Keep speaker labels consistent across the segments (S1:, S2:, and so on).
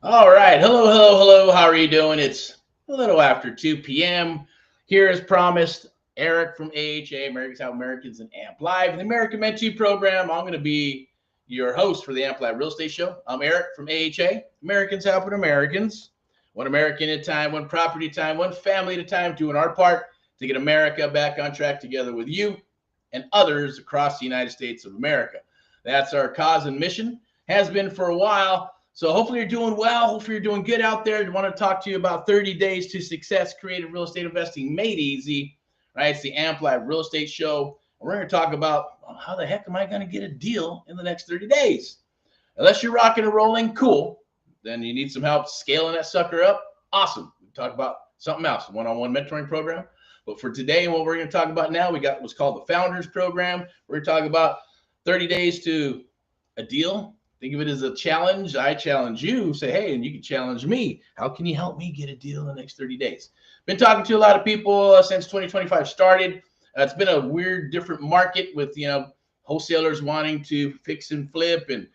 S1: All right. Hello, hello, hello. How are you doing? It's a little after 2 p.m. Here, as promised, Eric from AHA, Americans How Americans and AMP Live, the American Mentee program. I'm going to be your host for the AMP Live Real Estate Show. I'm Eric from AHA, Americans Helping Americans. One American at a time, one property at a time, one family at a time, doing our part to get America back on track together with you and others across the United States of America. That's our cause and mission, has been for a while. So hopefully you're doing well. Hopefully you're doing good out there. I want to talk to you about 30 Days to Success, Creative Real Estate Investing Made Easy, right? It's the AMP Live Real Estate Show. And we're going to talk about how the heck am I going to get a deal in the next 30 days? Unless you're rocking and rolling, cool. Then you need some help scaling that sucker up. Awesome. We talk about something else, one-on-one mentoring program. But for today and what we're going to talk about now, we got what's called the Founders Program. We're going to talk about 30 days to a deal. Think of it as a challenge. I challenge you. Say, hey, and you can challenge me. How can you help me get a deal in the next 30 days? Been talking to a lot of people since 2025 started. It's been a weird, different market with, wholesalers wanting to fix and flip and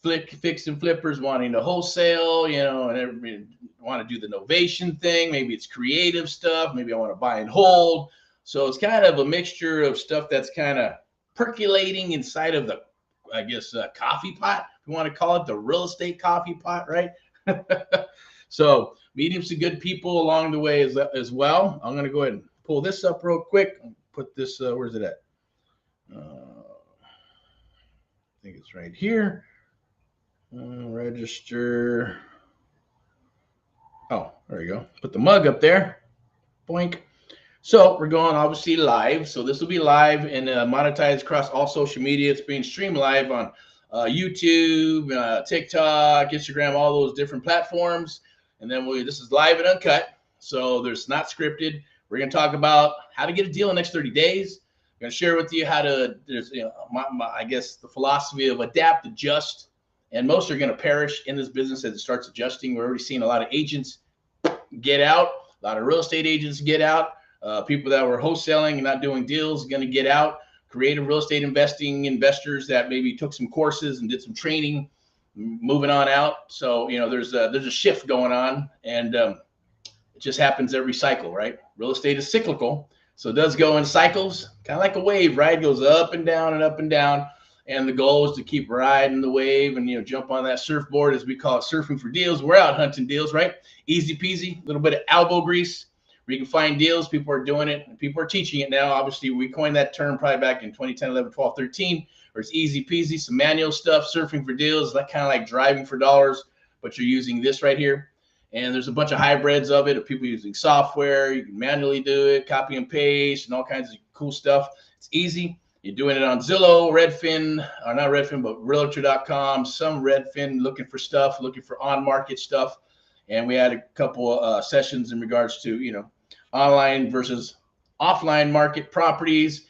S1: fix and flippers wanting to wholesale, and everybody want to do the novation thing. Maybe it's creative stuff. Maybe I want to buy and hold. So it's kind of a mixture of stuff that's kind of percolating inside of the, coffee pot. We want to call it the real estate coffee pot, right? So meeting some good people along the way as well. I'm going to go ahead and pull this up real quick. Put this, where's it at? I think it's right here. Register. Oh, there you go. Put the mug up there. Boink. So we're going obviously live. So this will be live and monetized across all social media. It's being streamed live on YouTube, TikTok, Instagram, all those different platforms. And then this is live and uncut. So there's not scripted. We're going to talk about how to get a deal in the next 30 days. I'm going to share with you how to, there's, the philosophy of adapt, adjust, and most are going to perish in this business as it starts adjusting. We're already seeing a lot of agents get out, a lot of real estate agents get out. People that were wholesaling and not doing deals going to get out. Creative real estate investing investors that maybe took some courses and did some training, moving on out. So there's a shift going on, and it just happens every cycle, right? Real estate is cyclical, so it does go in cycles, kind of like a wave, right? It goes up and down and up and down. And the goal is to keep riding the wave and jump on that surfboard, as we call it, surfing for deals. We're out hunting deals, right? Easy peasy, a little bit of elbow grease. Where you can find deals. People are doing it, and people are teaching it now. Obviously, we coined that term probably back in 2010, 11, 12, 13, where it's easy peasy, some manual stuff, surfing for deals, like kind of like driving for dollars, but you're using this right here. And there's a bunch of hybrids of it, of people using software. You can manually do it, copy and paste, and all kinds of cool stuff. It's easy. You're doing it on Zillow, Redfin, or not Redfin, but Realtor.com, some Redfin, looking for stuff, looking for on-market stuff. And we had a couple sessions in regards to, online versus offline market properties,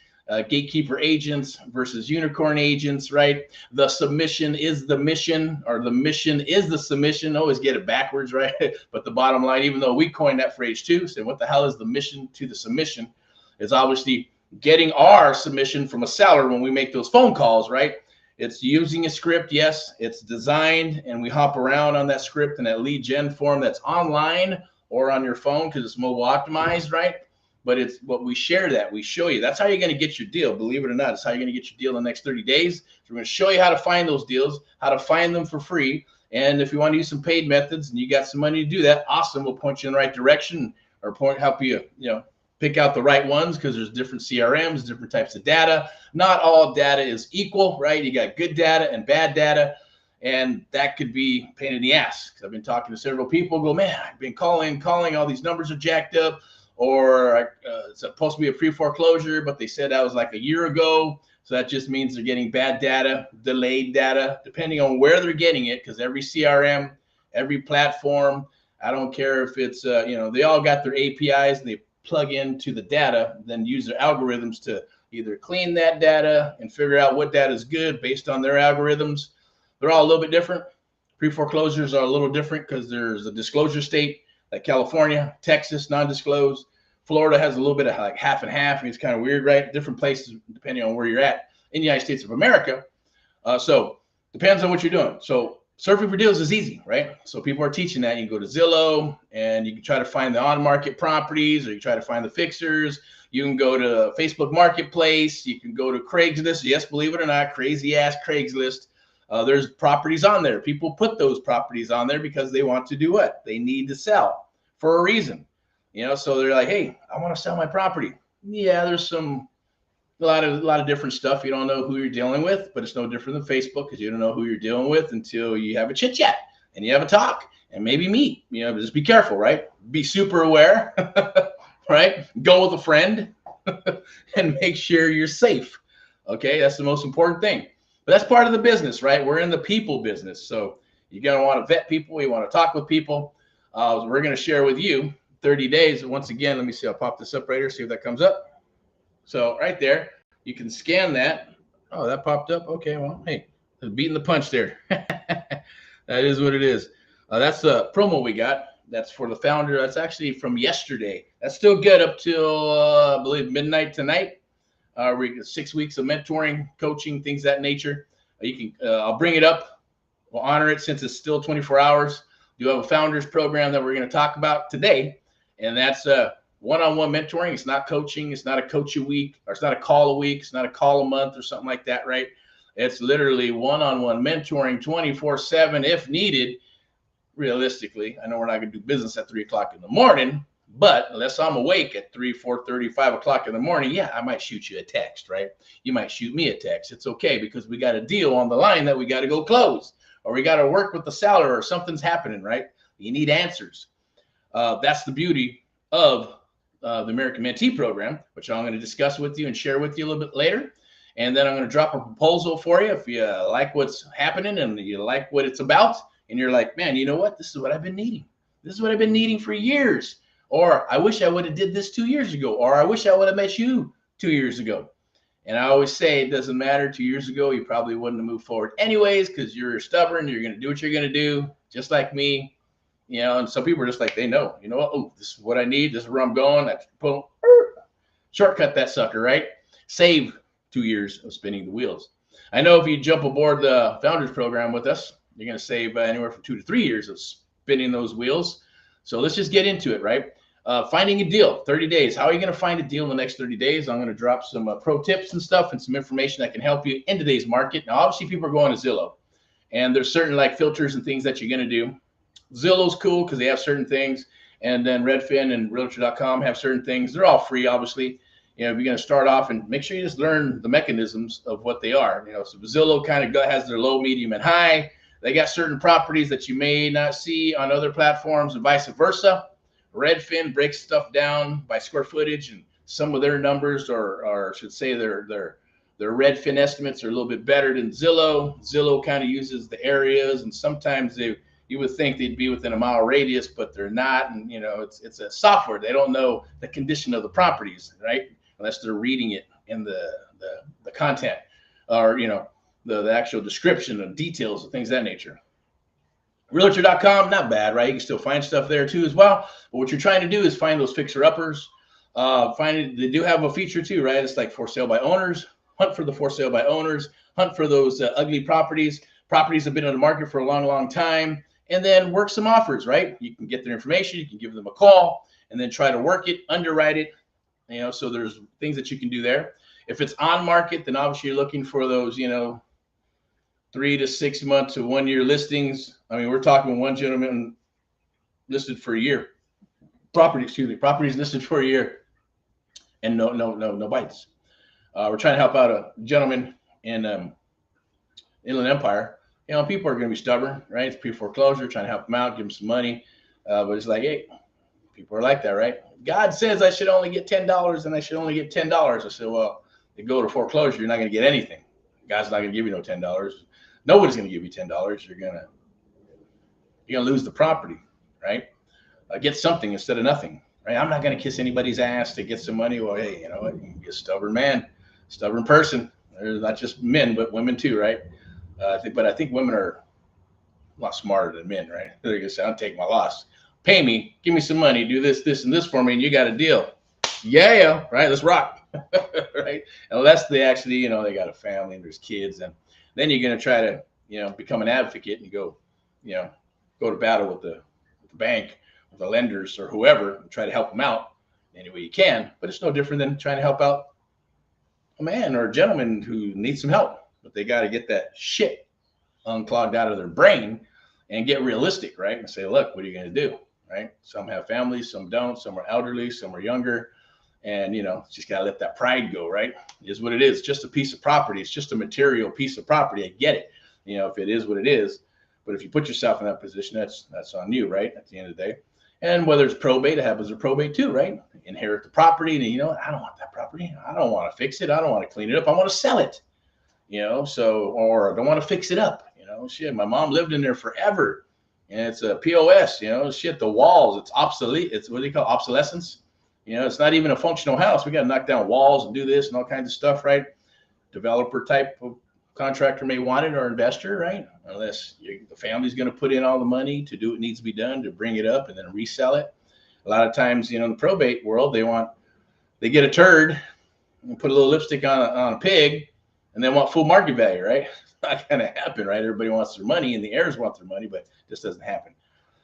S1: gatekeeper agents versus unicorn agents, right? The submission is the mission, or the mission is the submission. Always get it backwards, right? But the bottom line, even though we coined that phrase too, saying what the hell is the mission to the submission, is obviously getting our submission from a seller when we make those phone calls, right? It's using a script. Yes, it's designed, and we hop around on that script in that lead gen form that's online or on your phone because it's mobile optimized, right? But it's what we share, that we show you. That's how you're going to get your deal. Believe it or not, it's how you're going to get your deal in the next 30 days. So we're going to show you how to find those deals, how to find them for free. And if you want to use some paid methods and you got some money to do that, awesome. We'll point you in the right direction, or help you, pick out the right ones, because there's different CRMs, different types of data. Not all data is equal, right? You got good data and bad data. And that could be a pain in the ass. Because I've been talking to several people, go, man, I've been calling, all these numbers are jacked up, or it's supposed to be a pre-foreclosure, but they said that was like a year ago. So that just means they're getting bad data, delayed data, depending on where they're getting it, because every CRM, every platform, I don't care if it's, they all got their APIs and they plug into the data, then use their algorithms to either clean that data and figure out what data is good based on their algorithms. They're all a little bit different. Pre-foreclosures are a little different because there's a disclosure state like California, Texas, non-disclosed. Florida has a little bit of like half and half, and it's kind of weird, right? Different places depending on where you're at in the United States of America. So depends on what you're doing. So Surfing for deals is easy, right? So people are teaching that. You can go to Zillow and you can try to find the on-market properties, or you try to find the fixers. You can go to Facebook Marketplace. You can go to Craigslist. Yes, believe it or not, crazy ass Craigslist. There's properties on there. People put those properties on there because they want to do what? They need to sell for a reason. So they're like, hey, I want to sell my property. Yeah, there's a lot of different stuff. You don't know who you're dealing with, but it's no different than Facebook, because you don't know who you're dealing with until you have a chit chat and you have a talk and maybe meet. Just be careful, right? Be super aware, right? Go with a friend and make sure you're safe. Okay, that's the most important thing. But that's part of the business, right? We're in the people business, so you're gonna want to vet people. You want to talk with people. We're gonna share with you 30 days. Once again, let me see. I'll pop this up right here. See if that comes up. So right there, you can scan that. Oh, that popped up. Okay, well, hey, beating the punch there. That is what it is. That's the promo we got. That's for the founder. That's actually from yesterday. That's still good up till, I believe, midnight tonight. 6 weeks of mentoring, coaching, things of that nature. You can. I'll bring it up. We'll honor it since it's still 24 hours. You have a founders program that we're going to talk about today, and that's one-on-one mentoring. It's not coaching. It's not a coach a week, or it's not a call a week. It's not a call a month or something like that, right? It's literally one-on-one mentoring 24/7 if needed. Realistically, I know we're not going to do business at 3 o'clock in the morning, but unless I'm awake at 3, 4:30, 5 o'clock in the morning, yeah, I might shoot you a text, right? You might shoot me a text. It's okay, because we got a deal on the line that we got to go close, or we got to work with the seller, or something's happening, right? You need answers. That's the beauty of the American Mentee program, which I'm going to discuss with you and share with you a little bit later. And then I'm going to drop a proposal for you if you like what's happening and you like what it's about, and you're like, man, you know what? This is what I've been needing. This is what I've been needing for years. Or I wish I would have did this 2 years ago. Or I wish I would have met you 2 years ago. And I always say it doesn't matter. 2 years ago, you probably wouldn't have moved forward anyways, because you're stubborn. You're going to do what you're going to do, just like me. And some people are just like, they know, you know what? Oh, this is what I need. This is where I'm going. I boom, shortcut that sucker, right? Save 2 years of spinning the wheels. I know if you jump aboard the Founders Program with us, you're going to save anywhere from 2 to 3 years of spinning those wheels. So let's just get into it, right? Finding a deal, 30 days. How are you going to find a deal in the next 30 days? I'm going to drop some pro tips and stuff and some information that can help you in today's market. Now, obviously, people are going to Zillow, and there's certain like filters and things that you're going to do. Zillow's cool because they have certain things, and then Redfin and Realtor.com have certain things. They're all free, obviously. If you're going to start off, and make sure you just learn the mechanisms of what they are. So Zillow kind of has their low, medium, and high. They got certain properties that you may not see on other platforms, and vice versa. Redfin breaks stuff down by square footage, and some of their numbers, or I should say their Redfin estimates, are a little bit better than Zillow. Zillow kind of uses the areas, and sometimes you would think they'd be within a mile radius, but they're not. And it's a software. They don't know the condition of the properties, right? Unless they're reading it in the content, or the actual description of details and things of that nature. Realtor.com, not bad, right? You can still find stuff there too as well. But what you're trying to do is find those fixer-uppers. They do have a feature too, right? It's like for sale by owners. Hunt for the for sale by owners. Hunt for those ugly properties. Properties have been on the market for a long, long time. And then work some offers, right? You can get their information. You can give them a call and then try to work it, underwrite it. So there's things that you can do there. If it's on market, then obviously you're looking for those, 3 to 6 months to 1 year listings. I mean, we're talking one gentleman listed for a year. Properties listed for a year, and no bites. We're trying to help out a gentleman in Inland Empire. People are going to be stubborn, right? It's pre-foreclosure, trying to help them out, give them some money. But it's like, hey, people are like that, right? God says I should only get $10 and I should only get $10. I said, well, you go to foreclosure, you're not going to get anything. God's not going to give you no $10. Nobody's going to give you $10. You're going to lose the property, right? Get something instead of nothing, right? I'm not going to kiss anybody's ass to get some money. Well, hey, you know what? You're a stubborn man, stubborn person. There's not just men, but women too, right? I think women are a lot smarter than men, right? They're going to say, I'll take my loss. Pay me, give me some money, do this, this, and this for me, and you got a deal. Yeah, right? Let's rock, right? Unless they actually, they got a family and there's kids, and then you're going to try to, become an advocate and go go to battle with the bank, with the lenders or whoever, and try to help them out any way you can. But it's no different than trying to help out a man or a gentleman who needs some help. But they got to get that shit unclogged out of their brain and get realistic, right? And say, look, what are you going to do, right? Some have families, some don't. Some are elderly, some are younger. And, just got to let that pride go, right? It is what it is. Just a piece of property. It's just a material piece of property. I get it, if it is what it is. But if you put yourself in that position, that's on you, right? At the end of the day. And whether it's probate, it happens with probate too, right? Inherit the property, and I don't want that property. I don't want to fix it. I don't want to clean it up. I want to sell it, or I don't want to fix it up. Shit, my mom lived in there forever, and it's a POS. Shit, the walls, it's obsolete. It's what do you call obsolescence? It's not even a functional house. We got to knock down walls and do this and all kinds of stuff, right? Developer type of contractor may want it, or investor, right? Unless the family's going to put in all the money to do what needs to be done to bring it up and then resell it. A lot of times, in the probate world, they get a turd and put a little lipstick on a pig and they want full market value, right? It's not going to happen, right? Everybody wants their money and the heirs want their money, but it just doesn't happen.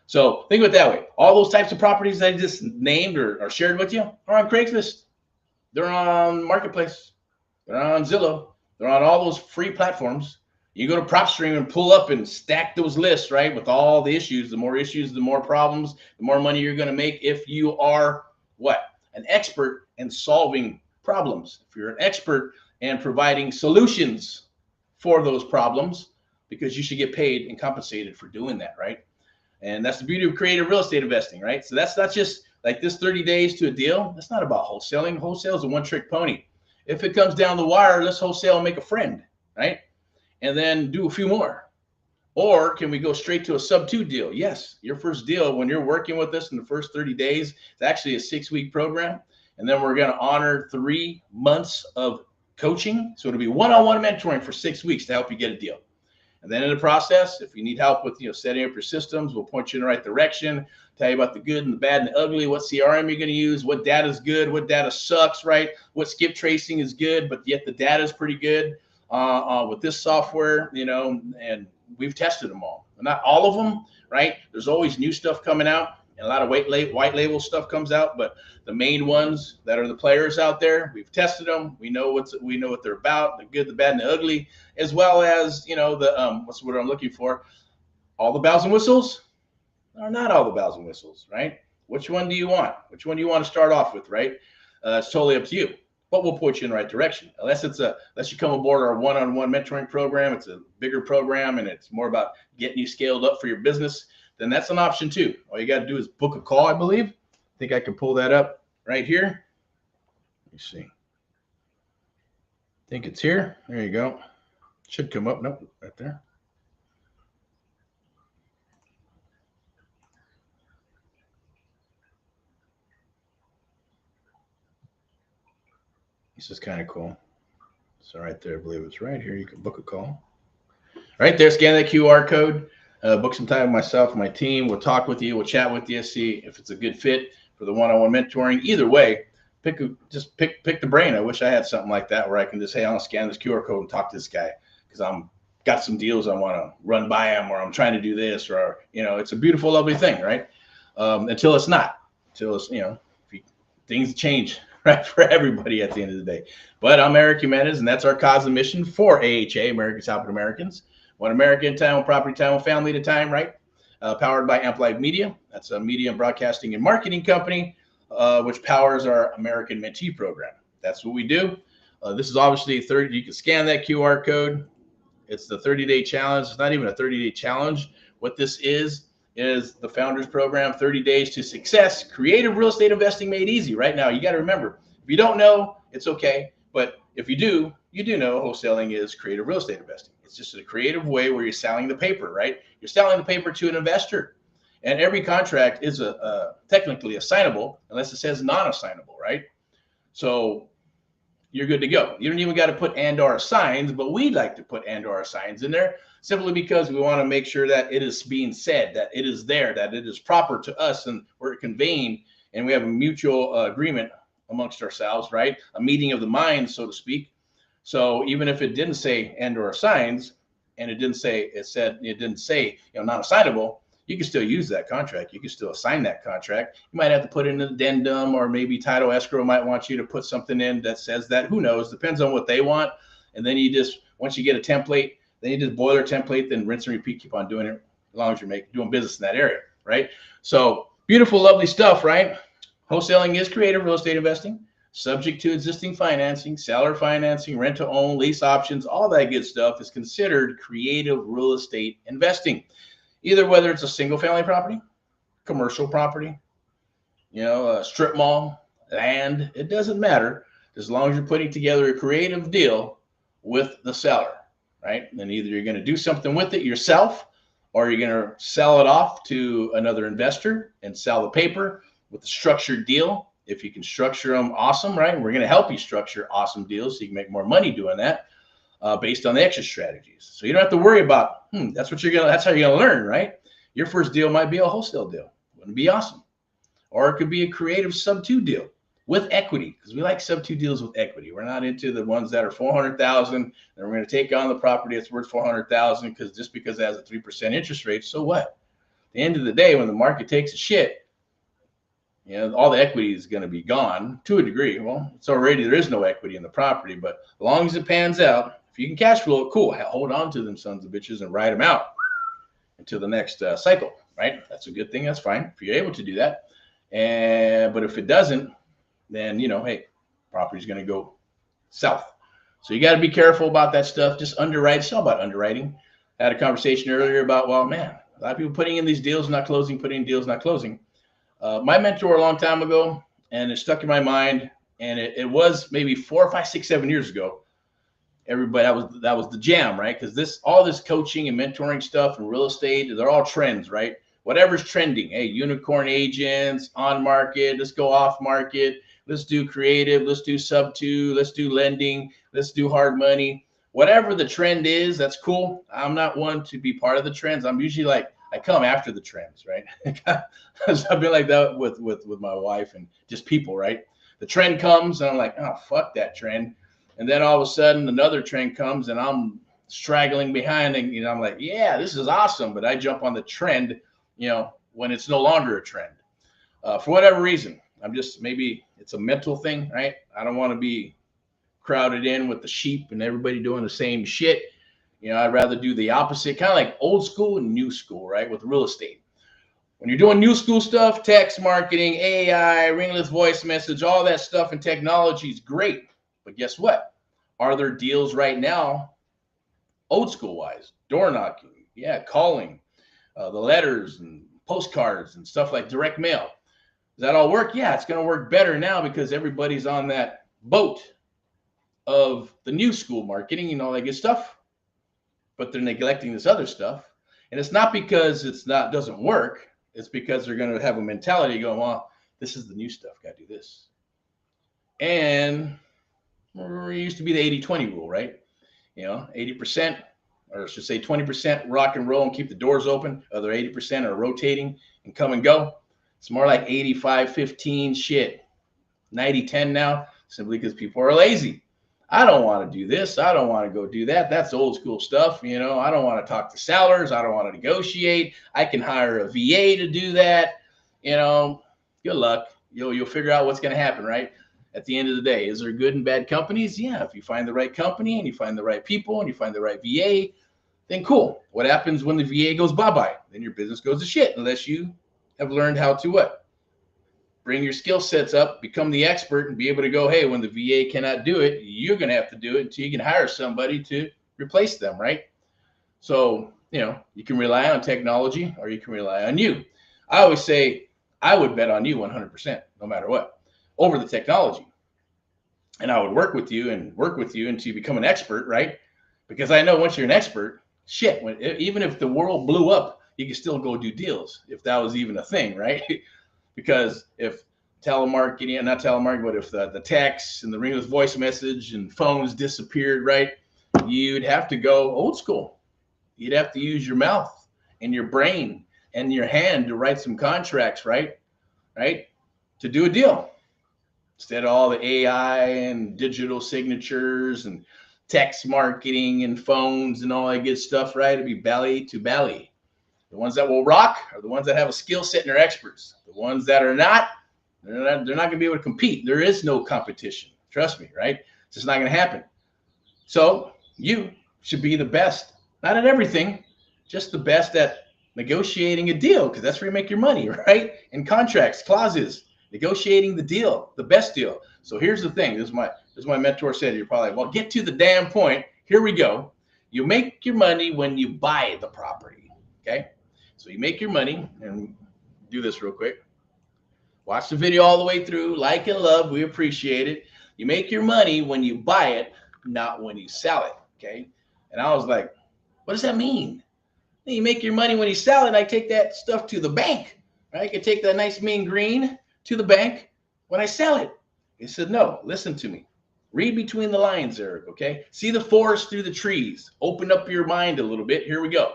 S1: So think of it that way. All those types of properties I just named or shared with you are on Craigslist. They're on Marketplace. They're on Zillow. They're on all those free platforms. You go to PropStream and pull up and stack those lists, right? With all the issues, the more problems, the more money you're going to make if you are what? An expert in solving problems. If you're an expert in providing solutions for those problems, because you should get paid and compensated for doing that, right? And that's the beauty of creative real estate investing, right? So that's not just like this 30 days to a deal. That's not about wholesaling. Wholesale is a one-trick pony. If it comes down the wire, let's wholesale and make a friend, right? And then do a few more. Or can we go straight to a sub-2 deal? Yes, your first deal, when you're working with us in the first 30 days, it's actually a 6-week program. And then we're going to honor 3 months of coaching. So it'll be one-on-one mentoring for 6 weeks to help you get a deal. And then in the process, if you need help with setting up your systems, we'll point you in the right direction, tell you about the good and the bad and the ugly, what CRM you're going to use, what data is good, what data sucks, right? What skip tracing is good, but yet the data is pretty good with this software, and we've tested them all. Not all of them, right? There's always new stuff coming out, and a lot of white label stuff comes out, but the main ones that are the players out there, we've tested them. We know what they're about, the good, the bad, and the ugly, as well as what's what I'm looking for. All the bells and whistles are not all the bells and whistles, right? Which one do you want? Which one do you want to start off with, right? It's totally up to you, but we'll point you in the right direction. Unless you come aboard our one-on-one mentoring program, it's a bigger program and it's more about getting you scaled up for your business, then that's an option too. All you got to do is book a call, I believe. I think I can pull that up right here. Let me see. I think it's here. There you go. Should come up. Nope, right there. This is kind of cool. So right there, I believe it's right here. You can book a call. Right there, scan that QR code. Book some time with myself and my team. We'll talk with you. We'll chat with you. See if it's a good fit for the one-on-one mentoring. Either way, pick the brain. I wish I had something like that where I can just, hey, I'll scan this QR code and talk to this guy because I'm got some deals I want to run by him, or I'm trying to do this, or it's a beautiful, lovely thing, right? Until it's not. Until it's things change, right, for everybody at the end of the day. But I'm Eric Jimenez, and that's our cause and mission for AHA, Americans Helping Americans. One American at a time, one property at a time, one family at a time, right? Powered by Amplified Media. That's a media and broadcasting and marketing company, which powers our American Mentee program. That's what we do. This is obviously 30. You can scan that QR code. It's the 30-day challenge. It's not even a 30-day challenge. What this is the Founders Program, 30 Days to Success, Creative Real Estate Investing Made Easy. Right now, you got to remember, if you don't know, it's okay. But if you do, know wholesaling is creative real estate investing. It's just a creative way where you're selling the paper, right? You're selling the paper to an investor. And every contract is technically assignable unless it says non-assignable, right? So you're good to go. You don't even got to put and/or signs, but we'd like to put and/or signs in there simply because we want to make sure that it is being said, that it is there, that it is proper to us, and we're conveying, and we have a mutual agreement amongst ourselves, right? A meeting of the minds, so to speak. So even if it didn't say and/or signs, and it didn't say, non-assignable, you can still use that contract. You can still assign that contract. You might have to put in an addendum, or maybe title escrow might want you to put something in that says that. Who knows? Depends on what they want. And then you just, once you get a template, then you just boiler template, then rinse and repeat, keep on doing it as long as you're doing business in that area, right? So beautiful, lovely stuff, right? Wholesaling is creative real estate investing, subject to existing financing, seller financing, rent to own, lease options, all that good stuff is considered creative real estate investing. Either whether it's a single family property, commercial property, a strip mall, land, it doesn't matter, as long as you're putting together a creative deal with the seller, right? And either you're going to do something with it yourself, or you're going to sell it off to another investor and sell the paper with a structured deal. If you can structure them, awesome, right? And we're going to help you structure awesome deals so you can make more money doing that based on the exit strategies. So you don't have to worry about, that's how you're going to learn, right? Your first deal might be a wholesale deal. Wouldn't it be awesome? Or it could be a creative sub-2 deal with equity, because we like sub-2 deals with equity. We're not into the ones that are $400,000 and we're going to take on the property that's worth $400,000 because just because it has a 3% interest rate, so what? At the end of the day, when the market takes a shit, all the equity is going to be gone to a degree. Well, there is no equity in the property, but as long as it pans out, if you can cash flow it, cool. Hold on to them sons of bitches and ride them out until the next cycle, right? That's a good thing. That's fine if you're able to do that. But if it doesn't, then, hey, property's going to go south. So you got to be careful about that stuff. Just underwrite. It's all about underwriting. I had a conversation earlier about, well, man, a lot of people putting in these deals, not closing, putting in deals, not closing. My mentor a long time ago, and it stuck in my mind, and it was maybe 4, 5, 6, 7 years ago. Everybody, that was the jam, right? Because all this coaching and mentoring stuff and real estate, they're all trends, right? Whatever's trending. Hey, unicorn agents, on market, let's go off market, let's do creative, let's do sub-2, let's do lending, let's do hard money. Whatever the trend is, that's cool. I'm not one to be part of the trends. I'm usually like, I come after the trends, right? I've been like that with my wife and just people, right? The trend comes and I'm like, oh, fuck that trend. And then all of a sudden another trend comes and I'm straggling behind and, I'm like, yeah, this is awesome. But I jump on the trend, when it's no longer a trend for whatever reason. Maybe it's a mental thing, right? I don't want to be crowded in with the sheep and everybody doing the same shit. I'd rather do the opposite, kind of like old school and new school, right? With real estate. When you're doing new school stuff, text marketing, AI, ringless voice message, all that stuff and technology is great. But guess what? Are there deals right now, old school wise, door knocking, calling, the letters and postcards and stuff like direct mail? Does that all work? Yeah, it's going to work better now because everybody's on that boat of the new school marketing and all that good stuff. But they're neglecting this other stuff. And it's not because doesn't work. It's because they're going to have a mentality going, well, this is the new stuff. Got to do this. And it used to be the 80-20 rule, right? 80%, or I should say 20% rock and roll and keep the doors open. Other 80% are rotating and come and go. It's more like 85-15 shit. 90-10 now, simply because people are lazy. I don't want to do this. I don't want to go do that. That's old school stuff. I don't want to talk to sellers. I don't want to negotiate. I can hire a VA to do that. Good luck. You'll figure out what's going to happen, right? At the end of the day, is there good and bad companies? Yeah. If you find the right company and you find the right people and you find the right VA, then cool. What happens when the VA goes bye-bye? Then your business goes to shit unless you have learned how to what? Bring your skill sets up, become the expert, and be able to go, hey, when the VA cannot do it, you're going to have to do it until you can hire somebody to replace them, right? So, you can rely on technology or you can rely on you. I always say I would bet on you 100%, no matter what, over the technology. And I would work with you until you become an expert, right? Because I know once you're an expert, shit, even if the world blew up, you can still go do deals if that was even a thing, right? Because if telemarketing, not telemarketing, but if the text and the ringless voice message and phones disappeared, right, you'd have to go old school. You'd have to use your mouth and your brain and your hand to write some contracts, right, to do a deal. Instead of all the AI and digital signatures and text marketing and phones and all that good stuff, right? It'd be belly to belly. The ones that will rock are the ones that have a skill set and are experts. The ones that are not, they're not going to be able to compete. There is no competition. Trust me, right? It's just not going to happen. So you should be the best, not at everything, just the best at negotiating a deal, because that's where you make your money, right? In contracts, clauses, negotiating the deal, the best deal. So here's the thing. This is my mentor said. You're probably like, well, get to the damn point. Here we go. You make your money when you buy the property. Okay. So you make your money, and do this real quick. Watch the video all the way through. Like and love. We appreciate it. You make your money when you buy it, not when you sell it. Okay. And I was like, what does that mean? You make your money when you sell it. I take that stuff to the bank. Right? I can take that nice mean green to the bank when I sell it. He said, no, listen to me. Read between the lines, Eric. Okay. See the forest through the trees. Open up your mind a little bit. Here we go.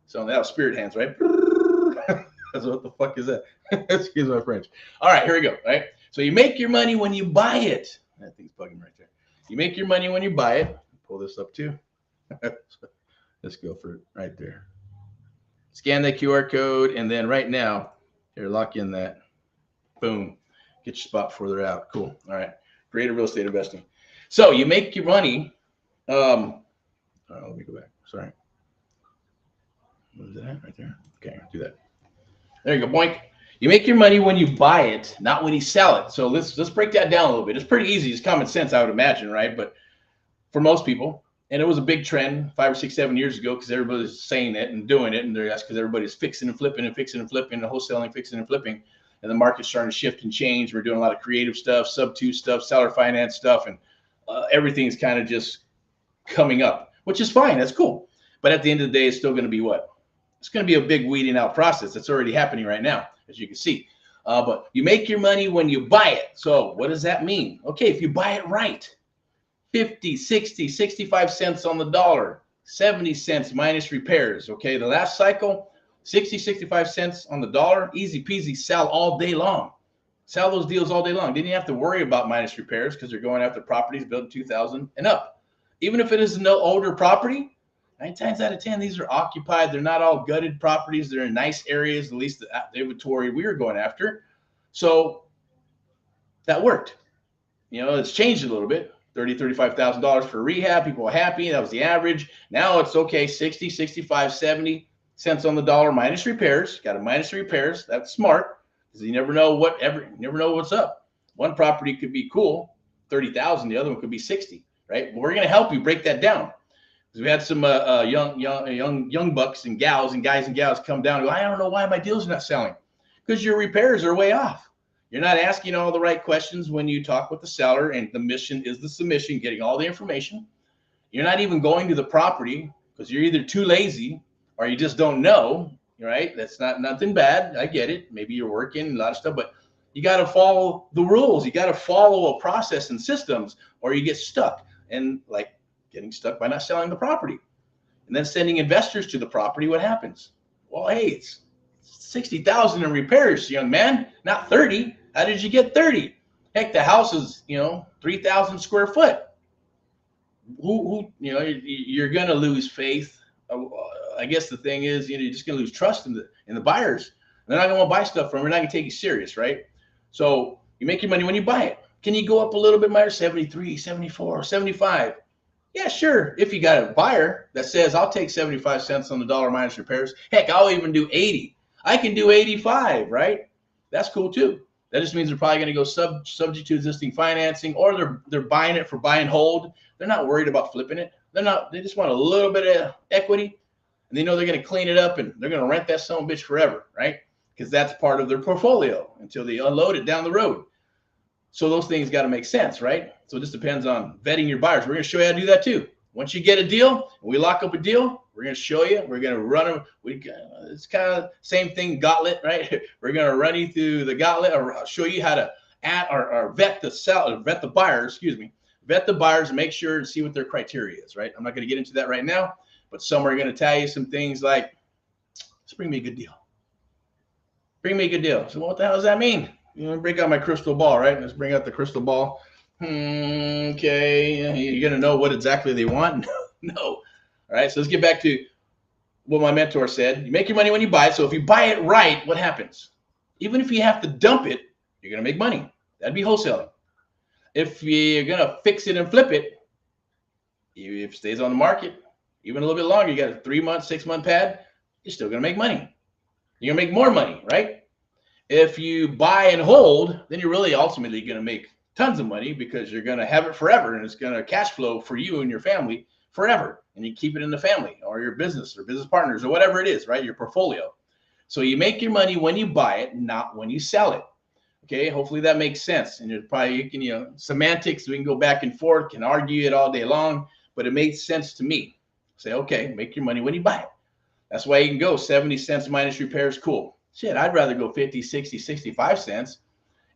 S1: So that was spirit hands, right? What the fuck is that? Excuse my French. All right, here we go. Right. So you make your money when you buy it. That thing's bugging right there. You make your money when you buy it. Pull this up too. Let's go for it right there. Scan the QR code, and then right now, here, lock in that. Boom. Get your spot further out. Cool. All right. Greater real estate investing. So you make your money. Let me go back. Sorry. What is that right there? Okay, do that. There you go, boink. You make your money when you buy it, not when you sell it. So let's break that down a little bit. It's pretty easy. It's common sense, I would imagine, right? But for most people, and it was a big trend 5 or 6, 7 years ago, because everybody's saying it and doing it, and that's because everybody's fixing and flipping and fixing and flipping, and wholesaling, fixing and flipping, and the market's starting to shift and change. We're doing a lot of creative stuff, sub-2 stuff, seller finance stuff, and everything's kind of just coming up, which is fine. That's cool. But at the end of the day, it's still going to be what? It's going to be a big weeding out process. That's already happening right now, as you can see. But you make your money when you buy it. So what does that mean? Okay, if you buy it right, 50, 60, 65 cents on the dollar, 70 cents minus repairs. Okay, the last cycle, 60, 65 cents on the dollar, easy peasy, sell all day long. Sell those deals all day long. Didn't you have to worry about minus repairs, because they're going after properties built in 2000 and up. Even if it is an older property, 9 times out of 10, these are occupied. They're not all gutted properties. They're in nice areas, at least the inventory we were going after. So that worked. You know, it's changed a little bit. $30,000, $35,000 for rehab. People were happy. That was the average. Now it's okay, 60, 65, 70 cents on the dollar minus repairs. Got to minus repairs. That's smart, because you never know what's up. One property could be cool, 30,000. The other one could be 60, right? But we're going to help you break that down. We had some young bucks and gals and guys and gals come down and go, I don't know why my deals are not selling. Because your repairs are way off. You're not asking all the right questions when you talk with the seller, and the mission is the submission, getting all the information. You're not even going to the property because you're either too lazy or you just don't know, right? That's nothing bad. I get it. Maybe you're working, a lot of stuff, but you got to follow the rules. You got to follow a process and systems, or you get stuck. And like, getting stuck by not selling the property, and then sending investors to the property. What happens? Well, hey, it's 60,000 in repairs, young man, not 30. How did you get 30? Heck, the house is, 3,000 square foot. You're going to lose faith. I guess the thing is, you're just going to lose trust in the buyers. They're not going to buy stuff from you. They're not going to take you serious, right? So you make your money when you buy it. Can you go up a little bit, Meyer? 73, 74, 75? Yeah, sure. If you got a buyer that says, I'll take 75 cents on the dollar minus repairs. Heck, I'll even do 80. I can do 85, right? That's cool too. That just means they're probably going to go subject to existing financing, or they're buying it for buy and hold. They're not worried about flipping it. They just want a little bit of equity, and they know they're going to clean it up, and they're going to rent that son of a bitch forever, right? Because that's part of their portfolio until they unload it down the road. So those things got to make sense, right? So it just depends on vetting your buyers. We're going to show you how to do that too. Once you get a deal, we lock up a deal, we're going to show you. We're going to run them. It's kind of same thing, gauntlet, right? We're going to run you through the gauntlet, or show you how to add or vet the buyers, vet the buyers and make sure to see what their criteria is, right? I'm not going to get into that right now, but some are going to tell you some things like, let's bring me a good deal. Bring me a good deal. So what the hell does that mean? Bring out my crystal ball, right? Let's bring out the crystal ball. Okay, you're gonna know what exactly they want? No. All right, so let's get back to what my mentor said. You make your money when you buy it. So if you buy it right, what happens? Even if you have to dump it, you're gonna make money. That'd be wholesaling. If you're gonna fix it and flip it, if it stays on the market even a little bit longer, you got a 3 month, 6 month pad, you're still gonna make money. You're gonna make more money, right? If you buy and hold, then you're really ultimately gonna make tons of money because you're gonna have it forever and it's gonna cash flow for you and your family forever. And you keep it in the family or your business or business partners or whatever it is, right? Your portfolio. So you make your money when you buy it, not when you sell it. Okay, hopefully that makes sense. And you're probably, you can, semantics, we can go back and forth, can argue it all day long, but it made sense to me. Say, okay, make your money when you buy it. That's why you can go 70 cents minus repairs. Cool. Shit, I'd rather go 50, 60, 65 cents.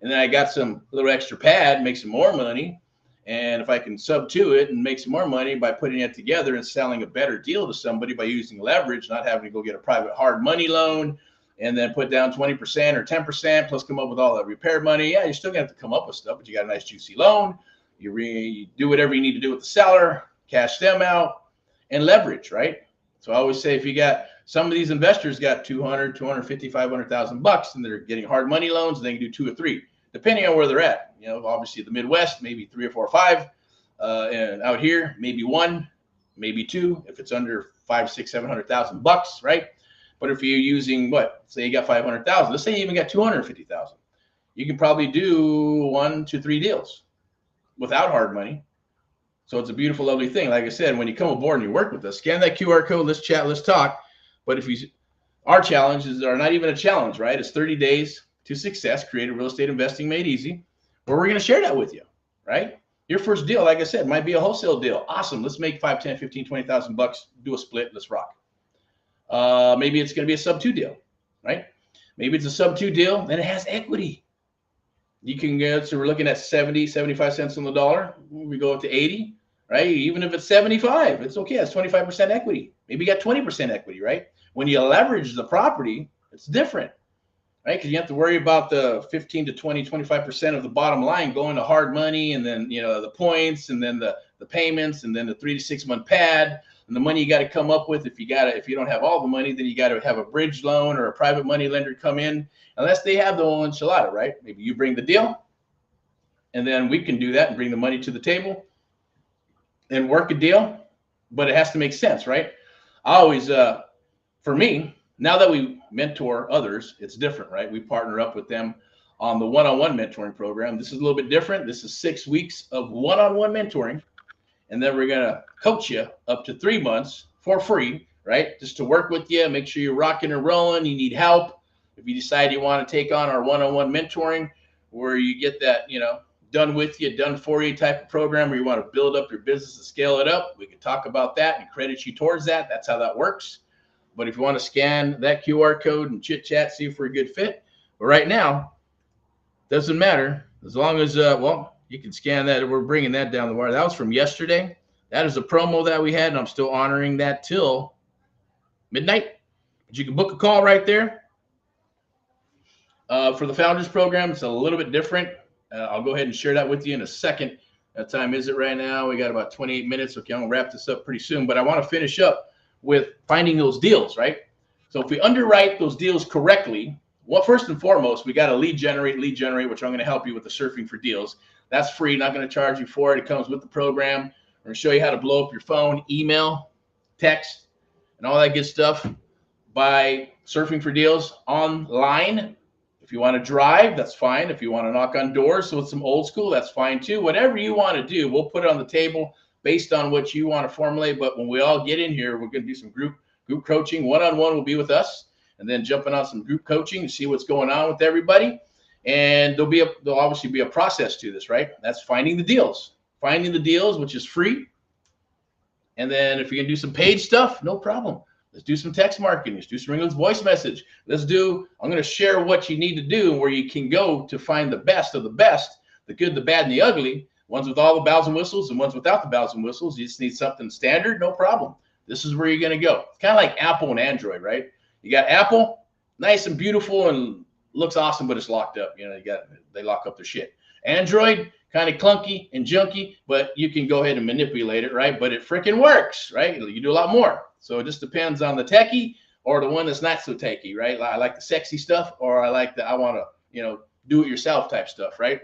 S1: And then I got some little extra pad, make some more money. And if I can sub to it and make some more money by putting it together and selling a better deal to somebody by using leverage, not having to go get a private hard money loan and then put down 20% or 10% plus come up with all that repair money. Yeah, you're still gonna have to come up with stuff, but you got a nice juicy loan. You do whatever you need to do with the seller, cash them out, and leverage, right? So I always say if you got some of these investors got 200, 250, 500,000 bucks and they're getting hard money loans, and they can do 2 or 3, depending on where they're at. Obviously the Midwest, maybe 3 or 4 or 5, and out here maybe 1, maybe 2 if it's under 5, 6, 700,000 bucks, right? But if you're using say you got 500,000, let's say you even got 250,000, you can probably do 1 to 3 deals without hard money. So it's a beautiful, lovely thing. Like I said, when you come aboard and you work with us, scan that QR code, let's chat, let's talk. But our challenges are not even a challenge, right? It's 30 days to success, creative real estate investing made easy, where we're going to share that with you, right? Your first deal, like I said, might be a wholesale deal. Awesome. Let's make 5, 10, 15, 20,000 bucks, do a split. Let's rock. Maybe it's going to be a sub 2 deal, right? Maybe it's a sub 2 deal and it has equity. You can get, so we're looking at 70, 75 cents on the dollar. We go up to 80, right? Even if it's 75, it's okay. It's 25% equity. Maybe you got 20% equity, right? When you leverage the property, it's different, right? Because you have to worry about the 15 to 20, 25% of the bottom line going to hard money, and then the points, and then the payments, and then the 3 to 6 month pad, and the money you got to come up with. If you don't have all the money, then you got to have a bridge loan or a private money lender come in, unless they have the whole enchilada, right? Maybe you bring the deal, and then we can do that and bring the money to the table and work a deal, but it has to make sense, right? I always, for me, now that we mentor others, it's different, right? We partner up with them on the one-on-one mentoring program. This is a little bit different. This is 6 weeks of one-on-one mentoring, and then we're gonna coach you up to 3 months for free, right? Just to work with you, make sure you're rocking and rolling. You need help. If you decide you want to take on our one-on-one mentoring, where you get that, done with you, done for you type of program, where you want to build up your business and scale it up, we can talk about that and credit you towards that. That's how that works. But if you want to scan that QR code and chit chat, see if we're a good fit. But right now, doesn't matter as long as, you can scan that. We're bringing that down the wire. That was from yesterday. That is a promo that we had, and I'm still honoring that till midnight. But you can book a call right there. For the Founders Program, it's a little bit different. I'll go ahead and share that with you in a second. What time is it right now? We got about 28 minutes. Okay, I'm going to wrap this up pretty soon, but I want to finish up with finding those deals, right? So if we underwrite those deals correctly, first and foremost, we got to lead generate, which I'm going to help you with the Surfing for Deals. That's free, not going to charge you for it. It comes with the program. We're going to show you how to blow up your phone, email, text, and all that good stuff by Surfing for Deals online. If you want to drive, that's fine. If you want to knock on doors, so it's some old school, that's fine too. Whatever you want to do, we'll put it on the table based on what you want to formulate. But when we all get in here, we're going to do some group coaching. One-on-one will be with us, and then jumping on some group coaching to see what's going on with everybody. And there'll obviously be a process to this, right? That's finding the deals, which is free. And then if you can do some paid stuff, no problem. Let's do some text marketing. Let's do some Ringland's voice message. I'm going to share what you need to do and where you can go to find the best of the best, the good, the bad, and the ugly, ones with all the bells and whistles and ones without the bells and whistles. You just need something standard, no problem. This is where you're going to go. It's kind of like Apple and Android, right? You got Apple, nice and beautiful and looks awesome, but it's locked up. They lock up their shit. Android, kind of clunky and junky, but you can go ahead and manipulate it, right? But it freaking works, right? You do a lot more. So it just depends on the techie or the one that's not so techie, right? I like the sexy stuff, or I like the, I want to, you know, do it yourself type stuff, right?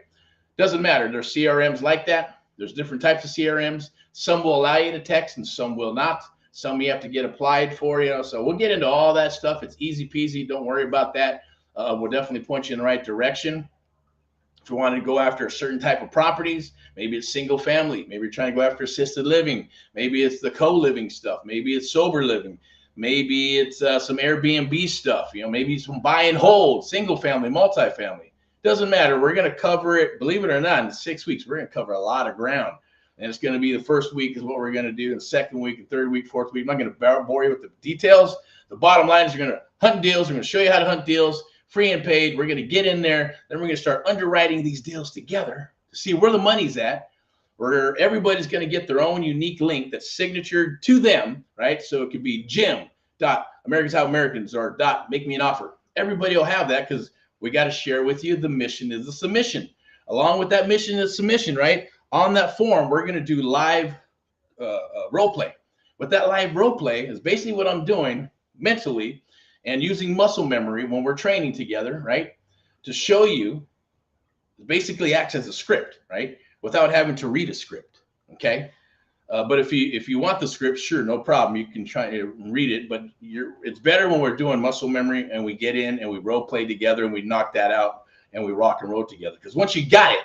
S1: Doesn't matter. There's CRMs like that. There's different types of CRMs. Some will allow you to text and some will not. Some you have to get applied for, you know, so we'll get into all that stuff. It's easy peasy. Don't worry about that. We'll definitely point you in the right direction. If you want to go after a certain type of properties, maybe it's single family, maybe you're trying to go after assisted living, maybe it's the co-living stuff, maybe it's sober living, maybe it's some Airbnb stuff, you know, maybe some buy and hold, single family, multifamily. Doesn't matter. We're going to cover it, believe it or not, in 6 weeks. We're going to cover a lot of ground. And it's going to be the first week is what we're going to do, and the second week, and third week, fourth week. I'm not going to bore you with the details. The bottom line is you're going to hunt deals. We're going to show you how to hunt deals, free and paid. We're going to get in there. Then we're going to start underwriting these deals together to see where the money's at, where everybody's going to get their own unique link that's signatured to them, right? So it could be Jim.Americans How Americans or .Make Me an Offer. Everybody will have that because we got to share with you the mission is the submission. Along with that mission is submission, right? On that form, we're going to do live role play. What that live role play is basically what I'm doing mentally and using muscle memory when we're training together, right? To show you, basically acts as a script, right? Without having to read a script, okay? But if you want the script, sure, no problem. You can try to read it, but it's better when we're doing muscle memory and we get in and we role play together and we knock that out and we rock and roll together. Because once you got it,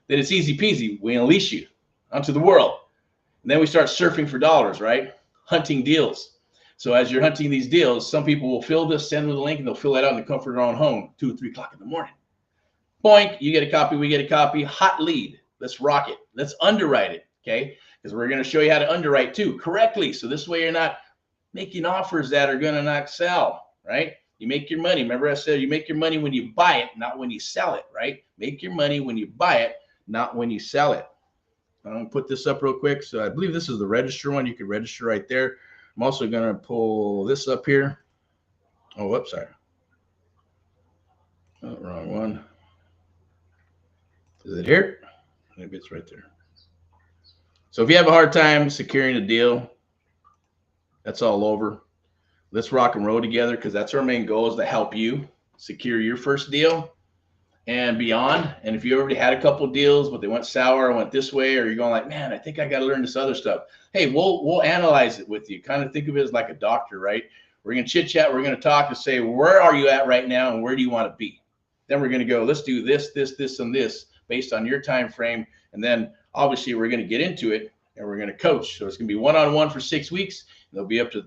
S1: then it's easy peasy. We unleash you onto the world. And then we start surfing for dollars, right? Hunting deals. So as you're hunting these deals, some people will fill this, send them the link, and they'll fill that out in the comfort of their own home, 2 or 3 o'clock in the morning. Boink, you get a copy, we get a copy. Hot lead. Let's rock it. Let's underwrite it, okay? Because we're going to show you how to underwrite too correctly. So this way you're not making offers that are going to not sell, right? You make your money. Remember I said you make your money when you buy it, not when you sell it, right? Make your money when you buy it, not when you sell it. I'm going to put this up real quick. So I believe this is the register one. You can register right there. I'm also going to pull this up here. Oh, whoops, sorry. Oh, wrong one. Is it here? Maybe it's right there. So if you have a hard time securing a deal, that's all over. Let's rock and roll together because that's our main goal is to help you secure your first deal and beyond. And if you already had a couple deals, but they went sour or went this way, or you're going like, man, I think I got to learn this other stuff. Hey, we'll analyze it with you. Kind of think of it as like a doctor, right? We're going to chit chat. We're going to talk and say, where are you at right now? And where do you want to be? Then we're going to go, let's do this, this, this, and this based on your time frame. And then obviously we're going to get into it and we're going to coach. So it's going to be one-on-one for 6 weeks. There'll be up to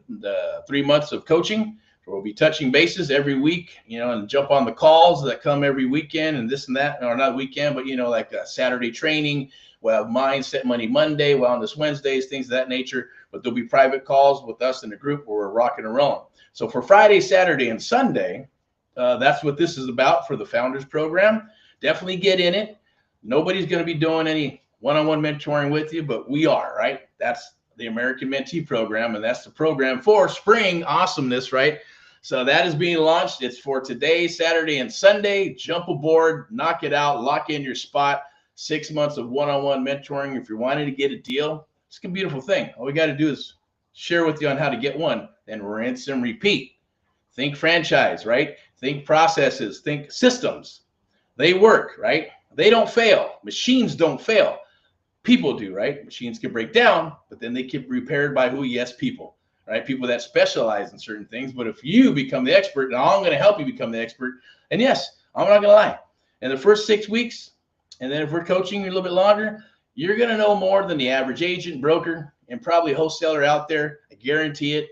S1: 3 months of coaching. We'll be touching bases every week, you know, and jump on the calls that come every weekend and this and that, or not weekend, but, you know, like Saturday training. We'll have Mindset Money Monday, Wellness Wednesdays, things of that nature. But there'll be private calls with us in the group where we're rocking and rolling. So for Friday, Saturday, and Sunday, that's what this is about for the Founders Program. Definitely get in it. Nobody's going to be doing any one-on-one mentoring with you, but we are, right? That's the American Mentee Program, and that's the program for Spring Awesomeness, right? So that is being launched. It's for today, Saturday, and Sunday. Jump aboard, knock it out, lock in your spot. 6 months of one-on-one mentoring. If you're wanting to get a deal, it's a beautiful thing. All we got to do is share with you on how to get one, then rinse and repeat. Think franchise, right? Think processes, think systems. They work, right? They don't fail. Machines don't fail. People do, right? Machines can break down, but then they get repaired by who? Yes, people, right? People that specialize in certain things. But if you become the expert, and I'm going to help you become the expert, and yes, I'm not going to lie. In the first 6 weeks, and then if we're coaching you a little bit longer, you're going to know more than the average agent, broker, and probably wholesaler out there. I guarantee it.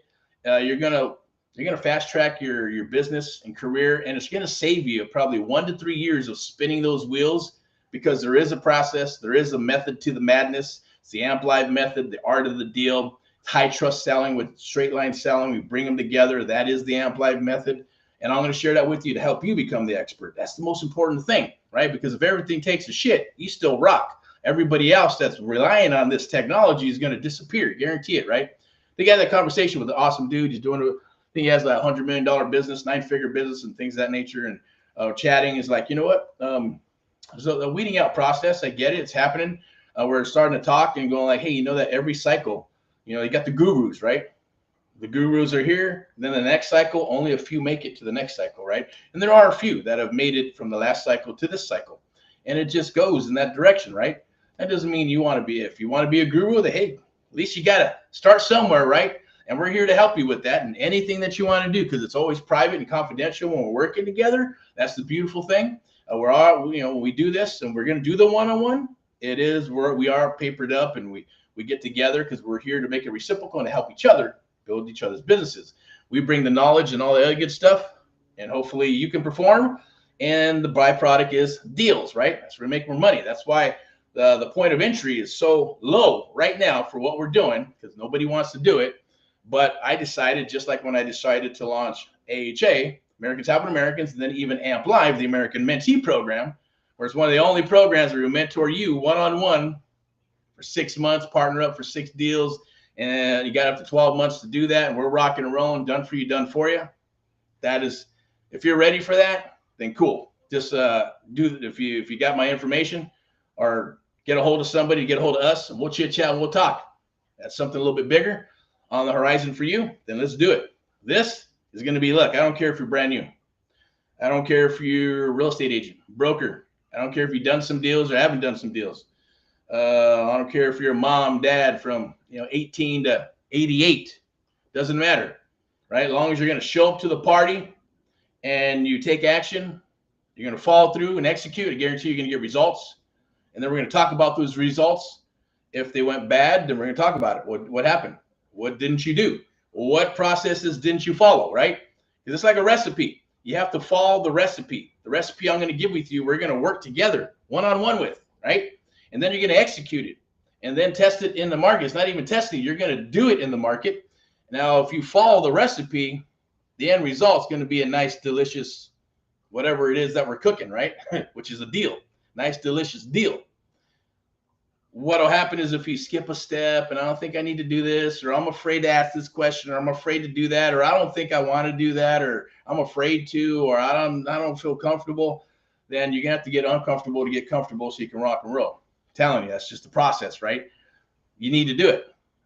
S1: You're going to fast track your business and career, and it's going to save you probably 1 to 3 years of spinning those wheels, because there is a process, there is a method to the madness. It's the Amplified method, the art of the deal, high trust selling with straight line selling. We bring them together. That is the Amplified method. And I'm going to share that with you to help you become the expert. That's the most important thing, right? Because if everything takes a shit, you still rock. Everybody else that's relying on this technology is going to disappear. Guarantee it, right? They got that conversation with an awesome dude. He's doing, I think he has a $100 million business, 9-figure business and things of that nature. And chatting is like, you know what? So the weeding out process, I get it. It's happening. We're starting to talk and going like, hey, you know that every cycle, you got the gurus, right? The gurus are here. Then the next cycle, only a few make it to the next cycle, right? And there are a few that have made it from the last cycle to this cycle. And it just goes in that direction, right? That doesn't mean you want to be, if you want to be a guru, then hey, at least you got to start somewhere, right? And we're here to help you with that and anything that you want to do, because it's always private and confidential when we're working together. That's the beautiful thing. We're all, when we do this and we're going to do the one-on-one, we are papered up and we get together because we're here to make it reciprocal and to help each other build each other's businesses. We bring the knowledge and all the other good stuff, and hopefully you can perform. And the byproduct is deals, right? That's where we make more money. That's why the point of entry is so low right now for what we're doing, because nobody wants to do it. But I decided, just like when I decided to launch AHA, Americans Helping Americans, and then even AMP Live, the American Mentee program, where it's one of the only programs where we mentor you one-on-one for 6 months, partner up for 6 deals, and you got up to 12 months to do that, and we're rocking and rolling, done for you, done for you. That is, if you're ready for that, then cool. Just if you got my information, or get a hold of somebody, get a hold of us, and we'll chit chat and we'll talk. That's something a little bit bigger on the horizon for you. Then let's do it. This is going to be, look, I don't care if you're brand new. I don't care if you're a real estate agent, broker. I don't care if you've done some deals or haven't done some deals. I don't care if you're a mom, dad from 18 to 88. Doesn't matter, right? As long as you're going to show up to the party and you take action, you're going to follow through and execute. I guarantee you're going to get results. And then we're going to talk about those results. If they went bad, then we're going to talk about it. What happened? What didn't you do? What processes didn't you follow, right? Because it's like a recipe. You have to follow the recipe. The recipe I'm going to give with you, we're going to work together one-on-one with, right? And then you're going to execute it and then test it in the market. It's not even testing. You're going to do it in the market. Now, if you follow the recipe, the end result is going to be a nice, delicious, whatever it is that we're cooking, right? Which is a deal. Nice, delicious deal. What'll happen is if you skip a step and I don't think I need to do this, or I'm afraid to ask this question, or I'm afraid to do that, or I don't think I want to do that, or I'm afraid to, or I don't feel comfortable, then you're gonna have to get uncomfortable to get comfortable so you can rock and roll. I'm telling you, that's just the process, right? You need to do it.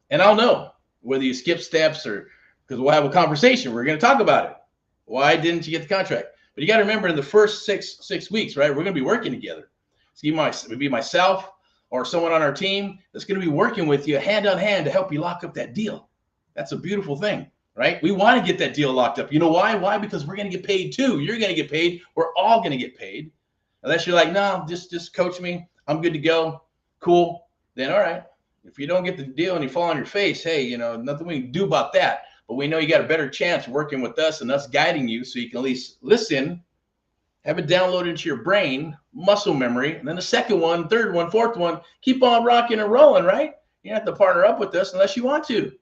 S1: And I'll know whether you skip steps, or because we'll have a conversation. We're gonna talk about it. Why didn't you get the contract? But you got to remember, in the first six weeks, right, we're gonna be working together. It would be myself or someone on our team that's going to be working with you hand on hand to help you lock up that deal. That's a beautiful thing, right? We want to get that deal locked up. You know why? Why? Because we're going to get paid too. You're going to get paid. We're all going to get paid. Unless you're like, no, just coach me. I'm good to go. Cool. Then, all right. If you don't get the deal and you fall on your face, hey, nothing we can do about that. But we know you got a better chance working with us and us guiding you, so you can at least listen, have it downloaded into your brain, muscle memory, and then the second one, third one, fourth one, keep on rocking and rolling, right? You don't have to partner up with us unless you want to. If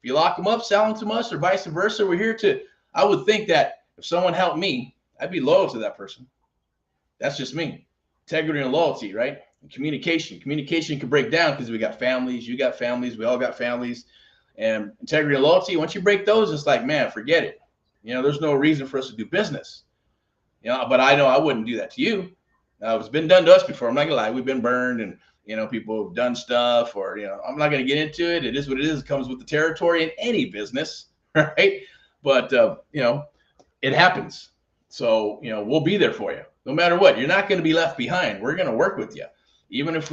S1: you lock them up, sell them to us, or vice versa, we're here to, I would think that if someone helped me, I'd be loyal to that person. That's just me. Integrity and loyalty, right? And communication. Communication can break down because we got families, you got families, we all got families. And integrity and loyalty, once you break those, it's like, man, forget it. There's no reason for us to do business. But I know I wouldn't do that to you. It's been done to us before. I'm not gonna lie. We've been burned, and people have done stuff, or I'm not gonna get into it. It is what it is. It comes with the territory in any business, right? But it happens. So we'll be there for you no matter what. You're not going to be left behind. We're going to work with you, even if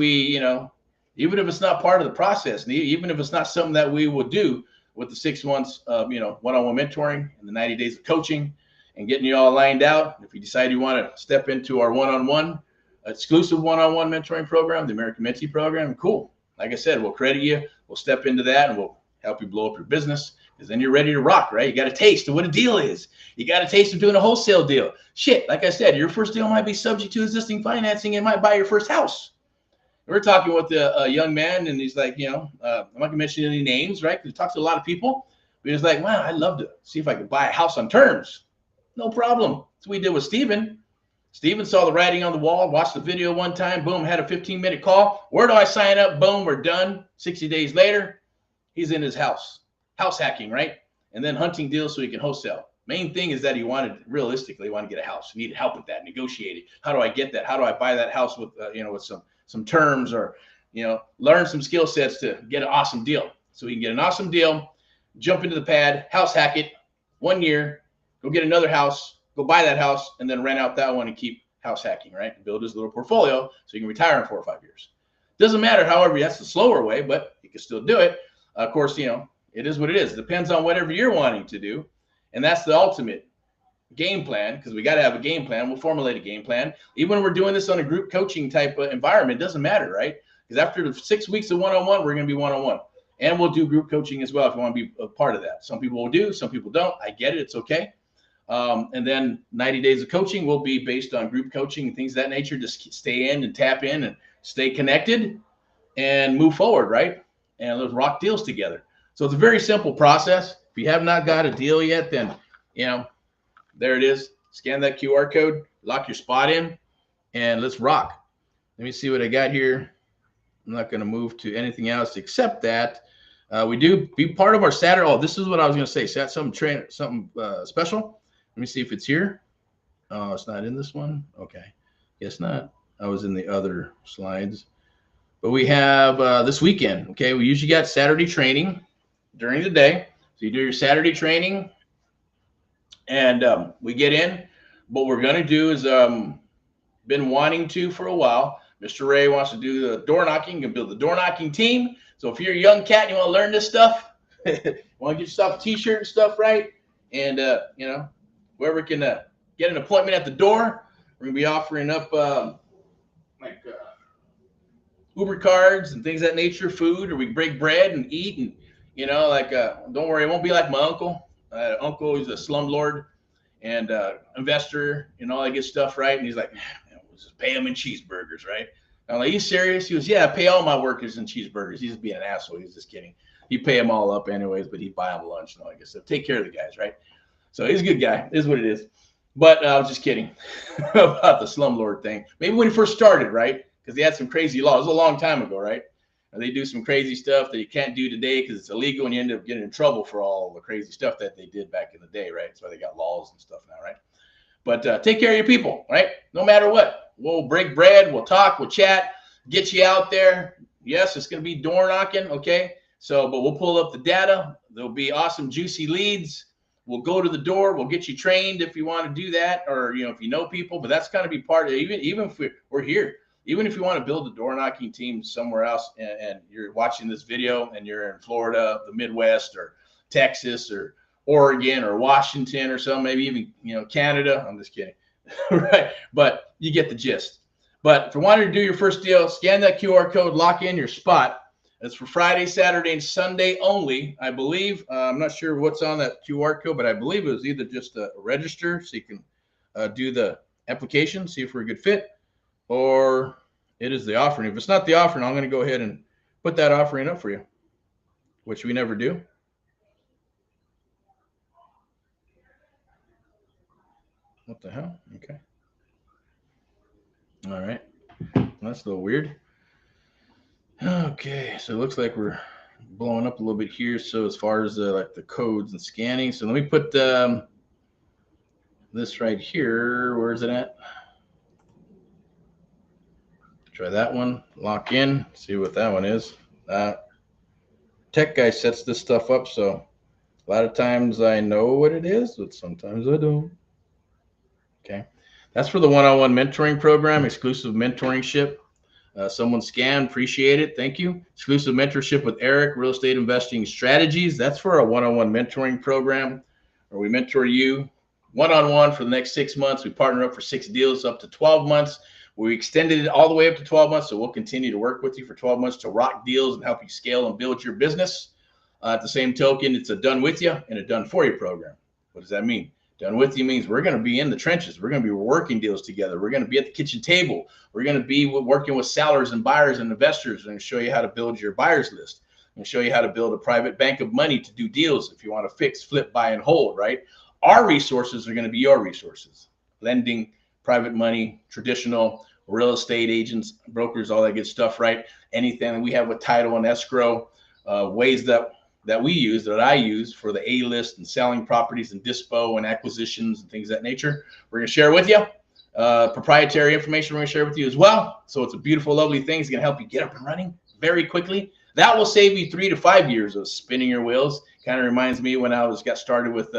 S1: even if it's not part of the process, even if it's not something that we will do with the 6 months of one-on-one mentoring and the 90 days of coaching and getting you all lined out. If you decide you want to step into our one-on-one exclusive one-on-one mentoring program, the American Mentee program, cool. Like I said, we'll credit you. We'll step into that and we'll help you blow up your business, because then you're ready to rock, right? You got a taste of what a deal is. You got a taste of doing a wholesale deal. Shit, like I said, your first deal might be subject to existing financing and might buy your first house. We're talking with a young man, and he's like, I'm not gonna mention any names, right? Because he talks to a lot of people. But he's like, wow, I'd love to see if I could buy a house on terms. No problem. That's what we did with Steven. Steven saw the writing on the wall, watched the video one time, boom, had a 15-minute call. Where do I sign up? Boom, we're done. 60 days later, he's in his house hacking, right? And then hunting deals so he can wholesale. Main thing is that he wanted, realistically, he wanted to get a house. He needed help with that, negotiating. How do I get that? How do I buy that house with, with some terms, or, learn some skill sets to get an awesome deal. So he can get an awesome deal, jump into the pad, house hack it, 1 year, go get another house, go buy that house, and then rent out that one and keep house hacking, right? Build his little portfolio so he can retire in 4 or 5 years. Doesn't matter, however, that's the slower way, but you can still do it. Of course, it is what it is. It depends on whatever you're wanting to do. And that's the ultimate game plan, because we got to have a game plan. We'll formulate a game plan. Even when we're doing this on a group coaching type of environment, it doesn't matter, right? Because after the 6 weeks of one-on-one, we're going to be one-on-one. And we'll do group coaching as well if you want to be a part of that. Some people will do, some people don't. I get it. It's okay. And then 90 days of coaching will be based on group coaching and things of that nature. Just stay in and tap in and stay connected and move forward, right? And let's rock deals together. So it's a very simple process. If you have not got a deal yet, then, there it is. Scan that QR code, lock your spot in, and let's rock. Let me see what I got here. I'm not going to move to anything else except that we do be part of our Saturday. Oh, this is what I was going to say. So that's something special. Let me see if it's here. Oh, it's not in this one. Okay. Guess not. I was in the other slides. But we have this weekend. Okay. We usually got Saturday training during the day. So you do your Saturday training, and we get in. What we're going to do is been wanting to for a while. Mr. Ray wants to do the door knocking and build the door knocking team. So if you're a young cat and you want to learn this stuff, want to get yourself a t-shirt and stuff, right? And, whoever can get an appointment at the door, we're going to be offering up Uber cards and things of that nature, food, or we break bread and eat. And, don't worry, it won't be like my uncle. Uncle, he's a slumlord and investor and all that good stuff, right? And he's like, we'll just pay him in cheeseburgers, right? I'm like, are you serious? He goes, yeah, pay all my workers in cheeseburgers. He's just being an asshole. He's just kidding. He'd pay them all up anyways, but he'd buy them lunch and all that good stuff. Take care of the guys, right? So he's a good guy. It is what it is. But I was just kidding about the slumlord thing. Maybe when he first started, right? Because he had some crazy laws. It was a long time ago, right? And they do some crazy stuff that you can't do today because it's illegal, and you end up getting in trouble for all the crazy stuff that they did back in the day, right? That's why they got laws and stuff now, right? But take care of your people, right? No matter what. We'll break bread. We'll talk. We'll chat. Get you out there. Yes, it's going to be door knocking, okay? So, but we'll pull up the data. There'll be awesome, juicy leads. We'll go to the door. We'll get you trained if you want to do that, or, if you know people. But that's going to be part of it. Even if we're here. Even if you want to build a door knocking team somewhere else, and you're watching this video and you're in Florida, the Midwest, or Texas, or Oregon, or Washington, or something, maybe even, Canada. I'm just kidding. Right. But you get the gist. But if you wanted to do your first deal, scan that QR code, lock in your spot. It's for Friday, Saturday, and Sunday only, I believe. I'm not sure what's on that QR code, but I believe it was either just a register so you can do the application, see if we're a good fit, or it is the offering. If it's not the offering, I'm going to go ahead and put that offering up for you, which we never do. What the hell? Okay. All right. That's a little weird. Okay, so it looks like we're blowing up a little bit here. So as far as like the codes and scanning, so let me put this right here. Where is it at? Try that one. Lock in. See what that one is. Tech guy sets this stuff up, so a lot of times I know what it is, but sometimes I don't. Okay, that's for the one-on-one mentoring program, exclusive mentorship. Someone scanned, appreciate it. Thank you. Exclusive mentorship with Eric, real estate investing strategies. That's for a one-on-one mentoring program where we mentor you one-on-one for the next 6 months. We partner up for 6 deals up to 12 months. We extended it all the way up to 12 months. So we'll continue to work with you for 12 months to rock deals and help you scale and build your business. At the same token, it's a done with you and a done for you program. What does that mean? Done with you means we're going to be in the trenches. We're going to be working deals together. We're going to be at the kitchen table. We're going to be working with sellers and buyers and investors. We're going to show you how to build your buyers list. I'm going to show you how to build a private bank of money to do deals if you want to fix, flip, buy, and hold, right? Our resources are going to be your resources. Lending, private money, traditional, real estate agents, brokers, all that good stuff, right? Anything that we have with title and escrow, ways that that we use, that I use for the A-list and selling properties and dispo and acquisitions and things of that nature. We're going to share with you. Proprietary information we're going to share with you as well. So it's a beautiful, lovely thing. It's going to help you get up and running very quickly. That will save you 3 to 5 years of spinning your wheels. Kind of reminds me when I got started with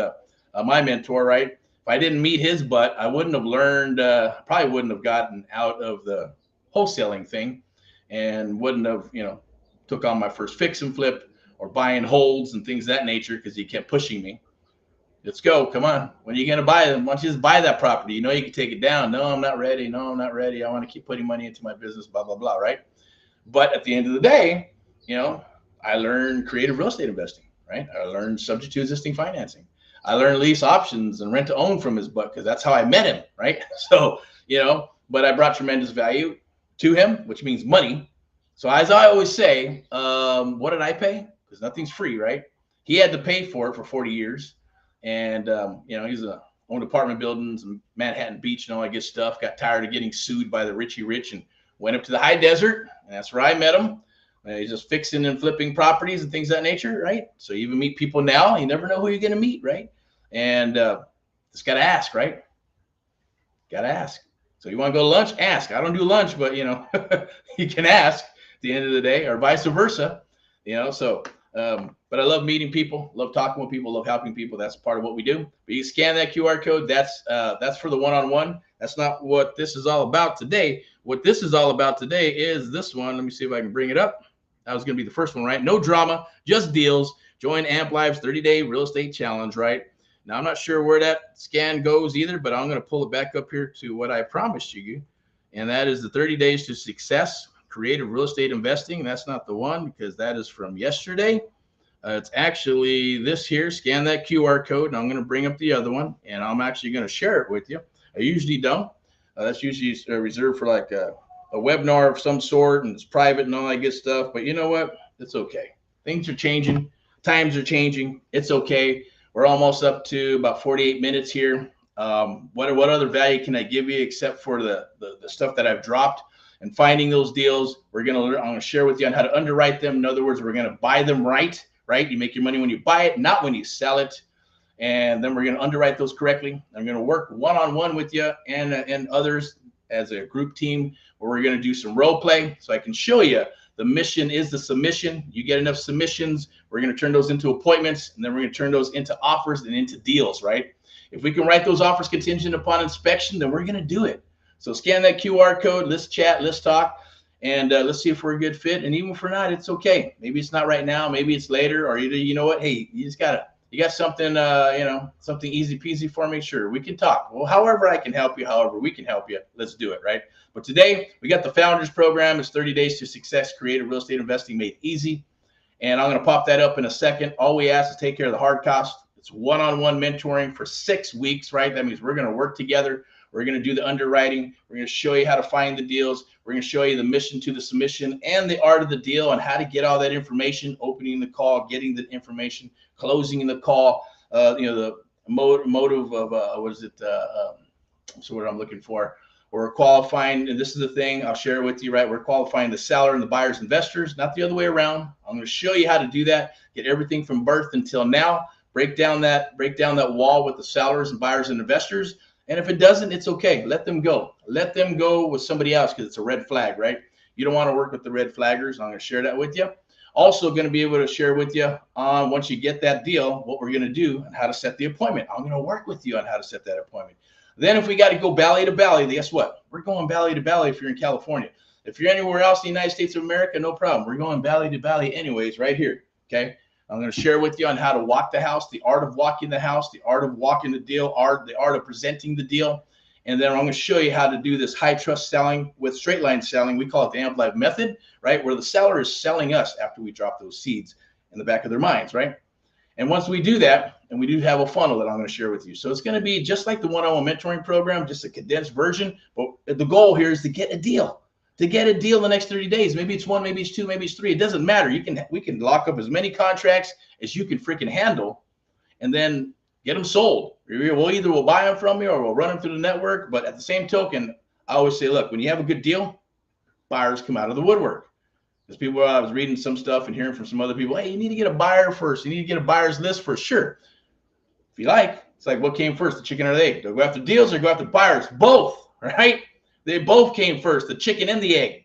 S1: my mentor, right? If I didn't meet his butt, I wouldn't have learned, probably wouldn't have gotten out of the wholesaling thing, and wouldn't have, took on my first fix and flip or buying holds and things of that nature, because he kept pushing me. Let's go. Come on. When are you going to buy them? Why don't you just buy that property? You can take it down. No, I'm not ready. No, I'm not ready. I want to keep putting money into my business, blah, blah, blah, right? But at the end of the day, I learned creative real estate investing, right? I learned subject to existing financing. I learned lease options and rent to own from his butt, because that's how I met him, right? So, but I brought tremendous value to him, which means money. So as I always say, what did I pay? Because nothing's free, right? He had to pay for it for 40 years. And, he's owned apartment buildings in Manhattan Beach and all that good stuff. Got tired of getting sued by the Richie Rich and went up to the high desert. And that's where I met him. He's just fixing and flipping properties and things of that nature, right? So you even meet people now. You never know who you're going to meet, right? And just got to ask, right? Got to ask. So you want to go to lunch? Ask. I don't do lunch, but, you can ask at the end of the day, or vice versa, but I love meeting people, love talking with people, love helping people. That's part of what we do. But you scan that QR code. That's for the one-on-one. That's not what this is all about today. What this is all about today is this one. Let me see if I can bring it up. That was going to be the first one, right? No drama, just deals. Join Amp Live's 30-day real estate challenge, right? Now, I'm not sure where that scan goes either, but I'm going to pull it back up here to what I promised you. And that is the 30 days to success, creative real estate investing. That's not the one, because that is from yesterday. It's actually this here. Scan that QR code, and I'm going to bring up the other one, and I'm actually going to share it with you. I usually don't. That's usually reserved for like a webinar of some sort, and it's private and all that good stuff. But you know what? It's okay. Things are changing. Times are changing. It's okay. We're almost up to about 48 minutes here. What other value can I give you except for the stuff that I've dropped and finding those deals? I'm going to share with you on how to underwrite them. In other words, we're going to buy them right? You make your money when you buy it, not when you sell it. And then we're going to underwrite those correctly. I'm going to work one-on-one with you and others as a group team, where we're going to do some role play so I can show you. The mission is the submission. You get enough submissions, we're going to turn those into appointments, and then we're going to turn those into offers and into deals, right? If we can write those offers contingent upon inspection, then we're going to do it. So scan that QR code. Let's chat. Let's talk. And let's see if we're a good fit. And even if we're not, it's okay. Maybe it's not right now. Maybe it's later. Or you know what? Hey, you got something, something easy peasy for me? Sure, we can talk. Well, however I can help you, however we can help you, let's do it, right? But today, we got the Founders Program. It's 30 Days to Success, Creative Real Estate Investing Made Easy. And I'm going to pop that up in a second. All we ask is take care of the hard cost. It's one-on-one mentoring for 6 weeks, right? That means we're going to work together. We're going to do the underwriting. We're going to show you how to find the deals. We're going to show you the mission to the submission and the art of the deal and how to get all that information, opening the call, getting the information, closing the call, the motive of, so what I'm looking for. We're qualifying, and this is the thing, I'll share it with you, right? We're qualifying the seller and the buyer's investors, not the other way around. I'm going to show you how to do that, get everything from birth until now, break down that wall with the sellers and buyers and investors. And if it doesn't, it's okay. Let them go. Let them go with somebody else, because it's a red flag, right? You don't want to work with the red flaggers. I'm going to share that with you. Also going to be able to share with you on, once you get that deal, what we're going to do and how to set the appointment. I'm going to work with you on how to set that appointment. Then if we got to go valley to valley, guess what? We're going valley to valley if you're in California. If you're anywhere else in the United States of America, no problem. We're going valley to valley anyways, right here, okay? I'm going to share with you on how to walk the house, the art of walking the house, the art of walking the deal, the art of presenting the deal. And then I'm going to show you how to do this high trust selling with straight line selling. We call it the Amp Live method, right? Where the seller is selling us after we drop those seeds in the back of their minds, right? And once we do that, and we do have a funnel that I'm going to share with you. So it's going to be just like the one-on-one mentoring program, just a condensed version. But the goal here is to get a deal. To get a deal in the next 30 days. Maybe it's 1, maybe it's 2, maybe it's 3. It doesn't matter. We can lock up as many contracts as you can freaking handle, and then get them sold. We'll buy them from you, or we'll run them through the network. But at the same token, I always say, look, when you have a good deal, buyers come out of the woodwork. Because people, I was reading some stuff and hearing from some other people, hey, you need to get a buyer first. You need to get a buyer's list first. Sure. If you like, it's like, what came first, the chicken or the egg? Do I go after deals or go after buyers? Both, right? They both came first, the chicken and the egg.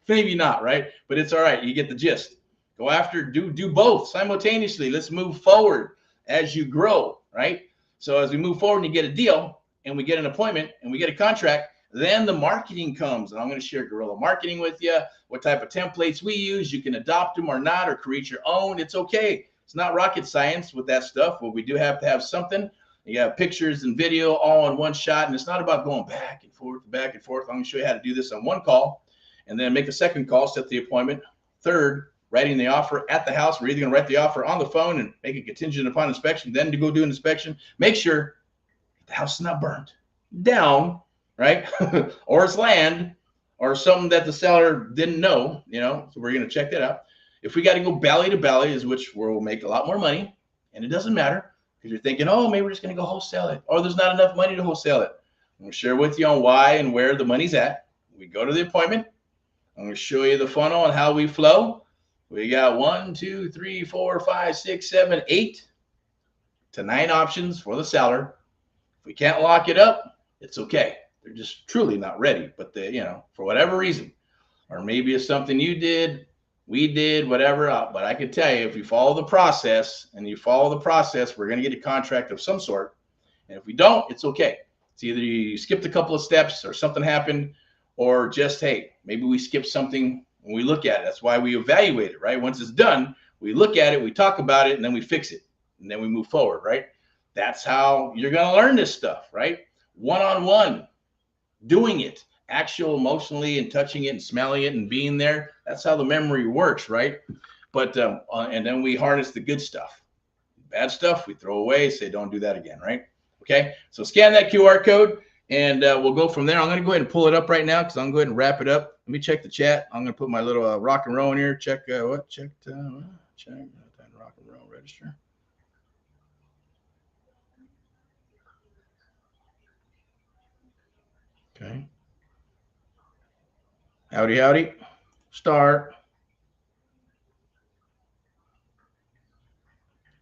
S1: Maybe not, right? But it's all right. You get the gist. Go after, do both simultaneously. Let's move forward as you grow, right? So as we move forward and you get a deal and we get an appointment and we get a contract, then the marketing comes. And I'm going to share guerrilla marketing with you, what type of templates we use. You can adopt them or not, or create your own. It's okay. It's not rocket science with that stuff, but we do have to have something. You have pictures and video all in one shot, and it's not about going back and forth, back and forth. I'm going to show you how to do this on one call, and then make a second call, set the appointment. Third, writing the offer at the house. We're either going to write the offer on the phone and make it contingent upon inspection, then to go do an inspection. Make sure the house is not burnt down, right? Or it's land or something that the seller didn't know, you know, so we're going to check that out. If we got to go belly to belly, is which we'll make a lot more money, and it doesn't matter because you're thinking, oh, maybe we're just going to go wholesale it, or there's not enough money to wholesale it. I'm going to share with you on why and where the money's at. We go to the appointment. I'm going to show you the funnel and how we flow. We got 1, 2, 3, 4, 5, 6, 7, 8 to 9 options for the seller. If we can't lock it up, it's okay. They're just truly not ready, but they, you know, for whatever reason, or maybe it's something you did, we did, whatever. But I can tell you, if you follow the process and you follow the process, we're going to get a contract of some sort. And if we don't, it's okay. It's either you skipped a couple of steps or something happened, or just, hey, maybe we skipped something when we look at it. That's why we evaluate it, right? Once it's done, we look at it, we talk about it, and then we fix it, and then we move forward, right? That's how you're going to learn this stuff, right? One-on-one, doing it, actual emotionally and touching it and smelling it and being there. That's how the memory works, right? But and then we harness the good stuff. Bad stuff we throw away, say don't do that again, right? Okay, so scan that QR code and we'll go from there. I'm going to go ahead and pull it up right now because I'm going to go ahead and wrap it up. Let me check the chat. I'm going to put my little rock and roll in here. Check what? Check rock and roll register. Okay. Howdy, howdy. Start.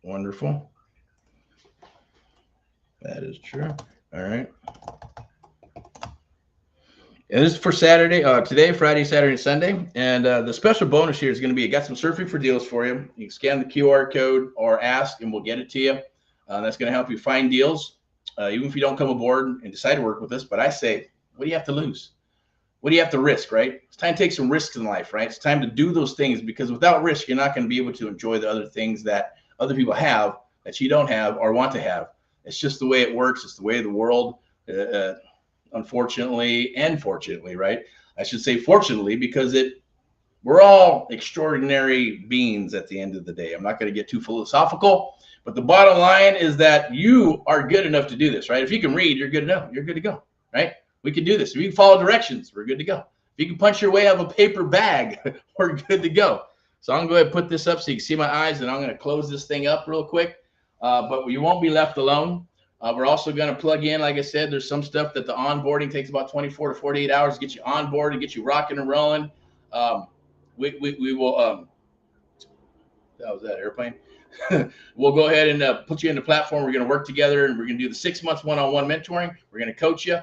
S1: Wonderful. That is true. All right. And this is for Saturday, today, Friday, Saturday, and Sunday. And the special bonus here is going to be, I got some surfing for deals for you. You can scan the QR code or ask, and we'll get it to you. That's going to help you find deals, even if you don't come aboard and decide to work with us. But I say, what do you have to lose? What do you have to risk, right? It's time to take some risks in life, right? It's time to do those things, because without risk, you're not going to be able to enjoy the other things that other people have that you don't have or want to have. It's just the way it works. It's the way of the world. Unfortunately and fortunately, right? I should say fortunately, because we're all extraordinary beings at the end of the day. I'm not going to get too philosophical, but the bottom line is that you are good enough to do this, right? If you can read, you're good enough. You're good to go, right? We can do this. If you can follow directions, we're good to go. If you can punch your way out of a paper bag, we're good to go. So I'm going to go ahead and put this up so you can see my eyes, and I'm going to close this thing up real quick, but you won't be left alone. We're also going to plug in, like I said, there's some stuff that the onboarding takes about 24 to 48 hours to get you on board and get you rocking and rolling. We will, that was that airplane. We'll go ahead and put you in the platform. We're going to work together, and we're going to do the 6 months one-on-one mentoring. We're going to coach you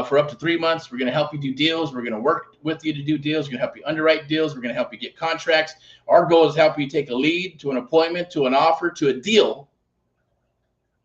S1: for up to 3 months. We're going to help you do deals. We're going to work with you to do deals. We're going to help you underwrite deals. We're going to help you get contracts. Our goal is to help you take a lead to an appointment, to an offer, to a deal,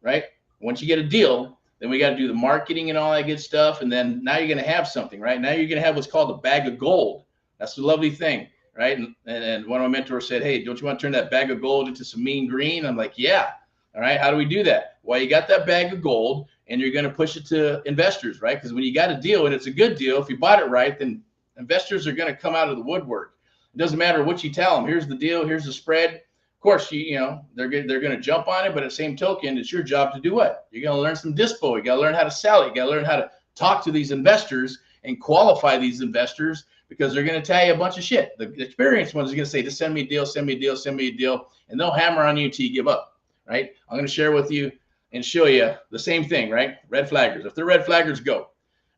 S1: right? Once you get a deal, then we got to do the marketing and all that good stuff. And then now you're going to have something, right? Now you're going to have what's called a bag of gold. That's the lovely thing, right? And one of my mentors said, hey, don't you want to turn that bag of gold into some mean green? I'm like, yeah. All right. How do we do that? Well, you got that bag of gold and you're going to push it to investors, right? Because when you got a deal and it's a good deal, if you bought it right, then investors are going to come out of the woodwork. It doesn't matter what you tell them. Here's the deal. Here's the spread. Of course, you know, they're going to jump on it, but at the same token, it's your job to do what? You're going to learn some dispo. You got to learn how to sell it. You got to learn how to talk to these investors and qualify these investors, because they're going to tell you a bunch of shit. The experienced ones are going to say, just send me a deal, send me a deal, send me a deal, and they'll hammer on you until you give up, right? I'm going to share with you and show you the same thing, right? Red flaggers. If they're red flaggers, go.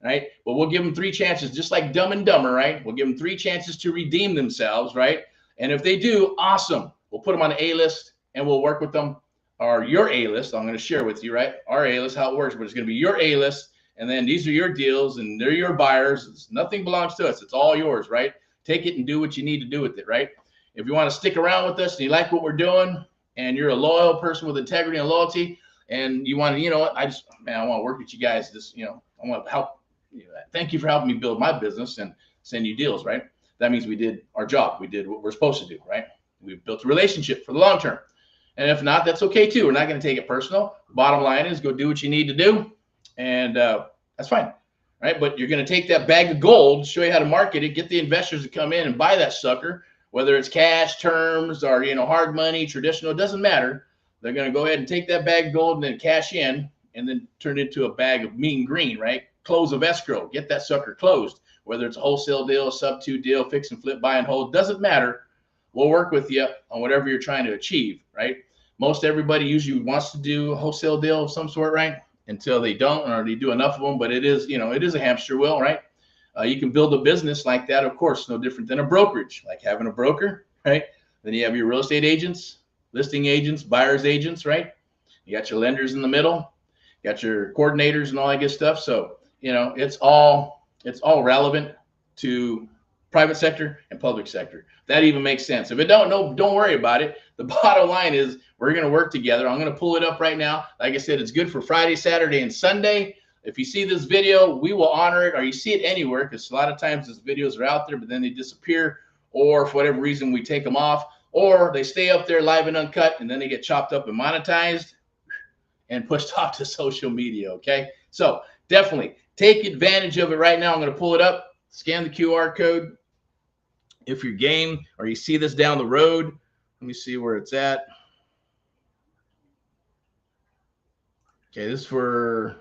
S1: right? But we'll give them 3 chances, just like Dumb and Dumber, right? We'll give them 3 chances to redeem themselves, right? And if they do, awesome. We'll put them on the A-list and we'll work with them, or your A-list. I'm going to share with you, right? Our A-list, how it works, but it's going to be your A-list. And then these are your deals and they're your buyers. Nothing belongs to us. It's all yours, right? Take it and do what you need to do with it, right? If you want to stick around with us and you like what we're doing and you're a loyal person with integrity and loyalty and you want to, you know what, I want to work with you guys. I want to help. Thank you for helping me build my business and send you deals, right? That means we did our job. We did what we're supposed to do, right? We built a relationship for the long term. And if not, that's okay too. We're not going to take it personal. Bottom line is go do what you need to do. And that's fine, right? But you're going to take that bag of gold, show you how to market it, get the investors to come in and buy that sucker, whether it's cash, terms, or, hard money, traditional, it doesn't matter. They're going to go ahead and take that bag of gold and then cash in and then turn it into a bag of mean green, right? Close of escrow, get that sucker closed, whether it's a wholesale deal, sub-2 deal, fix and flip, buy and hold, doesn't matter. We'll work with you on whatever you're trying to achieve, right? Most everybody usually wants to do a wholesale deal of some sort, right? Until they don't, or they do enough of them, but it is a hamster wheel, right? You can build a business like that, of course, no different than a brokerage, like having a broker, right? Then you have your real estate agents, listing agents, buyer's agents, right? You got your lenders in the middle, you got your coordinators and all that good stuff. So, it's all relevant to private sector and public sector. That even makes sense. If it don't worry about it. The bottom line is we're going to work together. I'm going to pull it up right now. Like I said, it's good for Friday, Saturday, and Sunday. If you see this video, we will honor it, or you see it anywhere, because a lot of times these videos are out there, but then they disappear, or for whatever reason we take them off, or they stay up there live and uncut, and then they get chopped up and monetized and pushed off to social media, okay? So definitely take advantage of it right now. I'm going to pull it up, scan the QR code. If you're game or you see this down the road, let me see where it's at. Okay, this is for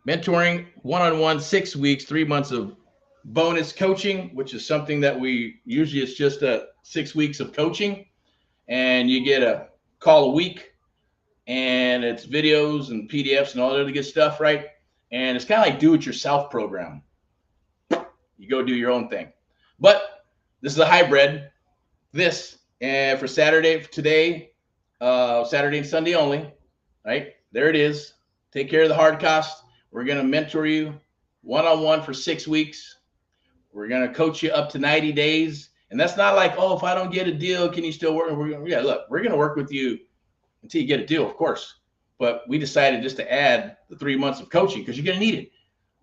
S1: mentoring, one-on-one, 6 weeks, 3 months of bonus coaching, which is something that we usually, it's just 6 weeks of coaching, and you get a call a week, and it's videos and PDFs and all that other good stuff, right? And it's kind of like do-it-yourself program. You go do your own thing. But this is a hybrid. This, and for Saturday, for today, Saturday and Sunday only, right? There it is. Take care of the hard costs. We're going to mentor you one-on-one for 6 weeks. We're going to coach you up to 90 days. And that's not like, oh, if I don't get a deal, can you still work? Yeah, look, we're going to work with you until you get a deal, of course. But we decided just to add the 3 months of coaching because you're going to need it.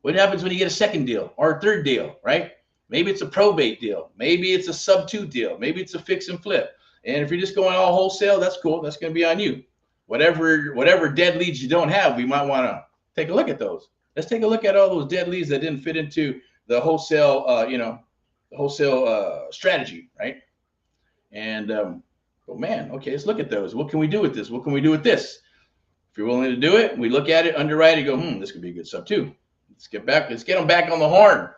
S1: What happens when you get a second deal or a third deal, right? Maybe it's a probate deal. Maybe it's a sub-2 deal. Maybe it's a fix and flip. And if you're just going all wholesale, that's cool. That's going to be on you. Whatever dead leads you don't have, we might want to take a look at those. Let's take a look at all those dead leads that didn't fit into the wholesale, strategy, right? And, oh man, okay, let's look at those. What can we do with this? What can we do with this? If you're willing to do it, we look at it, underwrite it, go, this could be a good sub-2. Let's get them back on the horn.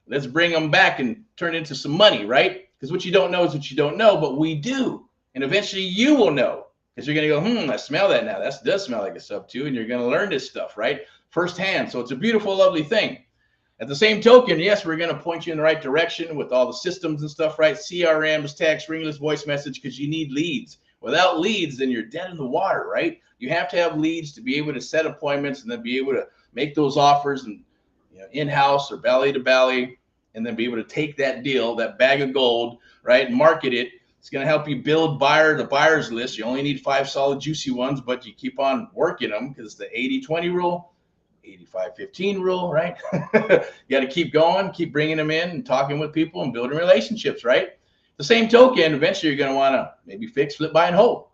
S1: Let's bring them back and turn it into some money, right? Because what you don't know is what you don't know, but we do. And eventually you will know because you're going to go, I smell that now. That does smell like a sub-2, and you're going to learn this stuff, right? Firsthand. So it's a beautiful, lovely thing. At the same token, yes, we're going to point you in the right direction with all the systems and stuff, right? CRMs, text, ringless voice message, because you need leads. Without leads, then you're dead in the water, right? You have to have leads to be able to set appointments and then be able to make those offers and in-house or belly to belly, and then be able to take that deal, that bag of gold, right, and market it. It's going to help you build the buyer's list. You only need 5 solid, juicy ones, but you keep on working them because it's the 80-20 rule, 85-15 rule, right? You got to keep going, keep bringing them in and talking with people and building relationships, right? The same token, eventually you're going to want to maybe fix, flip, buy, and hold.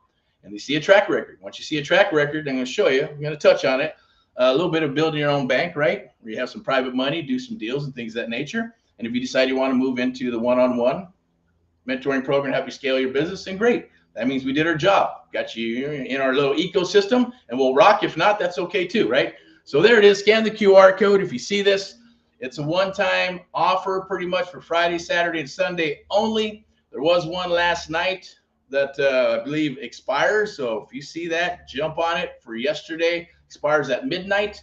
S1: And you see a track record. Once you see a track record, I'm going to show you. I'm going to touch on it. A little bit of building your own bank, right? Where you have some private money, do some deals and things of that nature. And if you decide you want to move into the one-on-one mentoring program, help you scale your business, then great. That means we did our job. Got you in our little ecosystem, and we'll rock. If not, that's okay too, right? So there it is. Scan the QR code. If you see this, it's a one-time offer pretty much for Friday, Saturday, and Sunday only. There was one last night that I believe expires. So if you see that, jump on it for yesterday. Expires at midnight.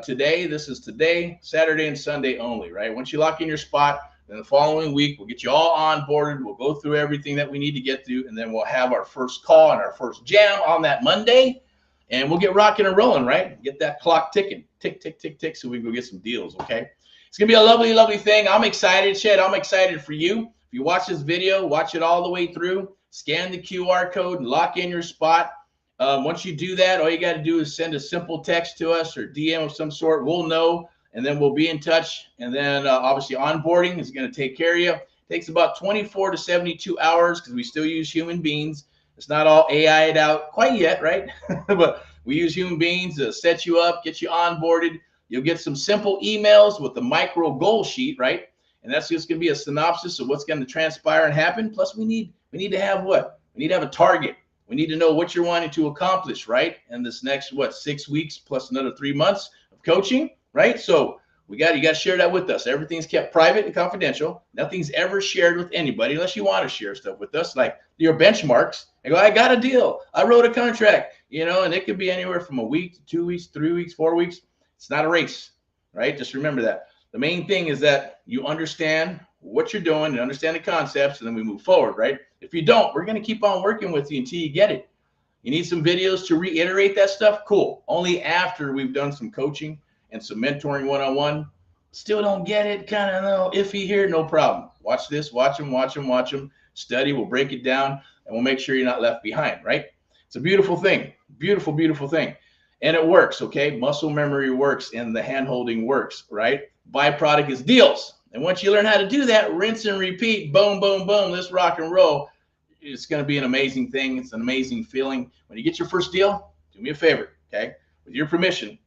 S1: today. This is today, Saturday and Sunday only, right? Once you lock in your spot, then the following week, we'll get you all onboarded. We'll go through everything that we need to get through, and then we'll have our first call and our first jam on that Monday, and we'll get rocking and rolling, right? Get that clock ticking, tick, tick, tick, tick, so we can go get some deals, okay? It's going to be a lovely, lovely thing. I'm excited, Shed. I'm excited for you. If you watch this video, watch it all the way through, scan the QR code, and lock in your spot. Once you do that, all you got to do is send a simple text to us or DM of some sort. We'll know, and then we'll be in touch. And then obviously onboarding is going to take care of you. It takes about 24 to 72 hours because we still use human beings. It's not all AI'd out quite yet, right? But we use human beings to set you up, get you onboarded. You'll get some simple emails with the micro goal sheet, right? And that's just going to be a synopsis of what's going to transpire and happen. Plus, we need to have what? We need to have a target. We need to know what you're wanting to accomplish, right? And this next, 6 weeks plus another 3 months of coaching, right? So you got to share that with us. Everything's kept private and confidential. Nothing's ever shared with anybody unless you want to share stuff with us, like your benchmarks. I go, I got a deal. I wrote a contract, and it could be anywhere from a week to 2 weeks, 3 weeks, 4 weeks. It's not a race, right? Just remember that. The main thing is that you understand what you're doing and understand the concepts, and then we move forward, right? If you don't, we're going to keep on working with you until you get it. You need some videos to reiterate that stuff? Cool. Only after we've done some coaching and some mentoring one-on-one. Still don't get it, kind of iffy here, no problem. Watch this, watch them, study, we'll break it down, and we'll make sure you're not left behind, right? It's a beautiful thing, beautiful, beautiful thing. And it works, okay? Muscle memory works, and the hand-holding works, right? Byproduct is deals. And once you learn how to do that, rinse and repeat, boom, boom, boom, let's rock and roll. It's going to be an amazing thing. It's an amazing feeling. When you get your first deal, do me a favor, okay? With your permission,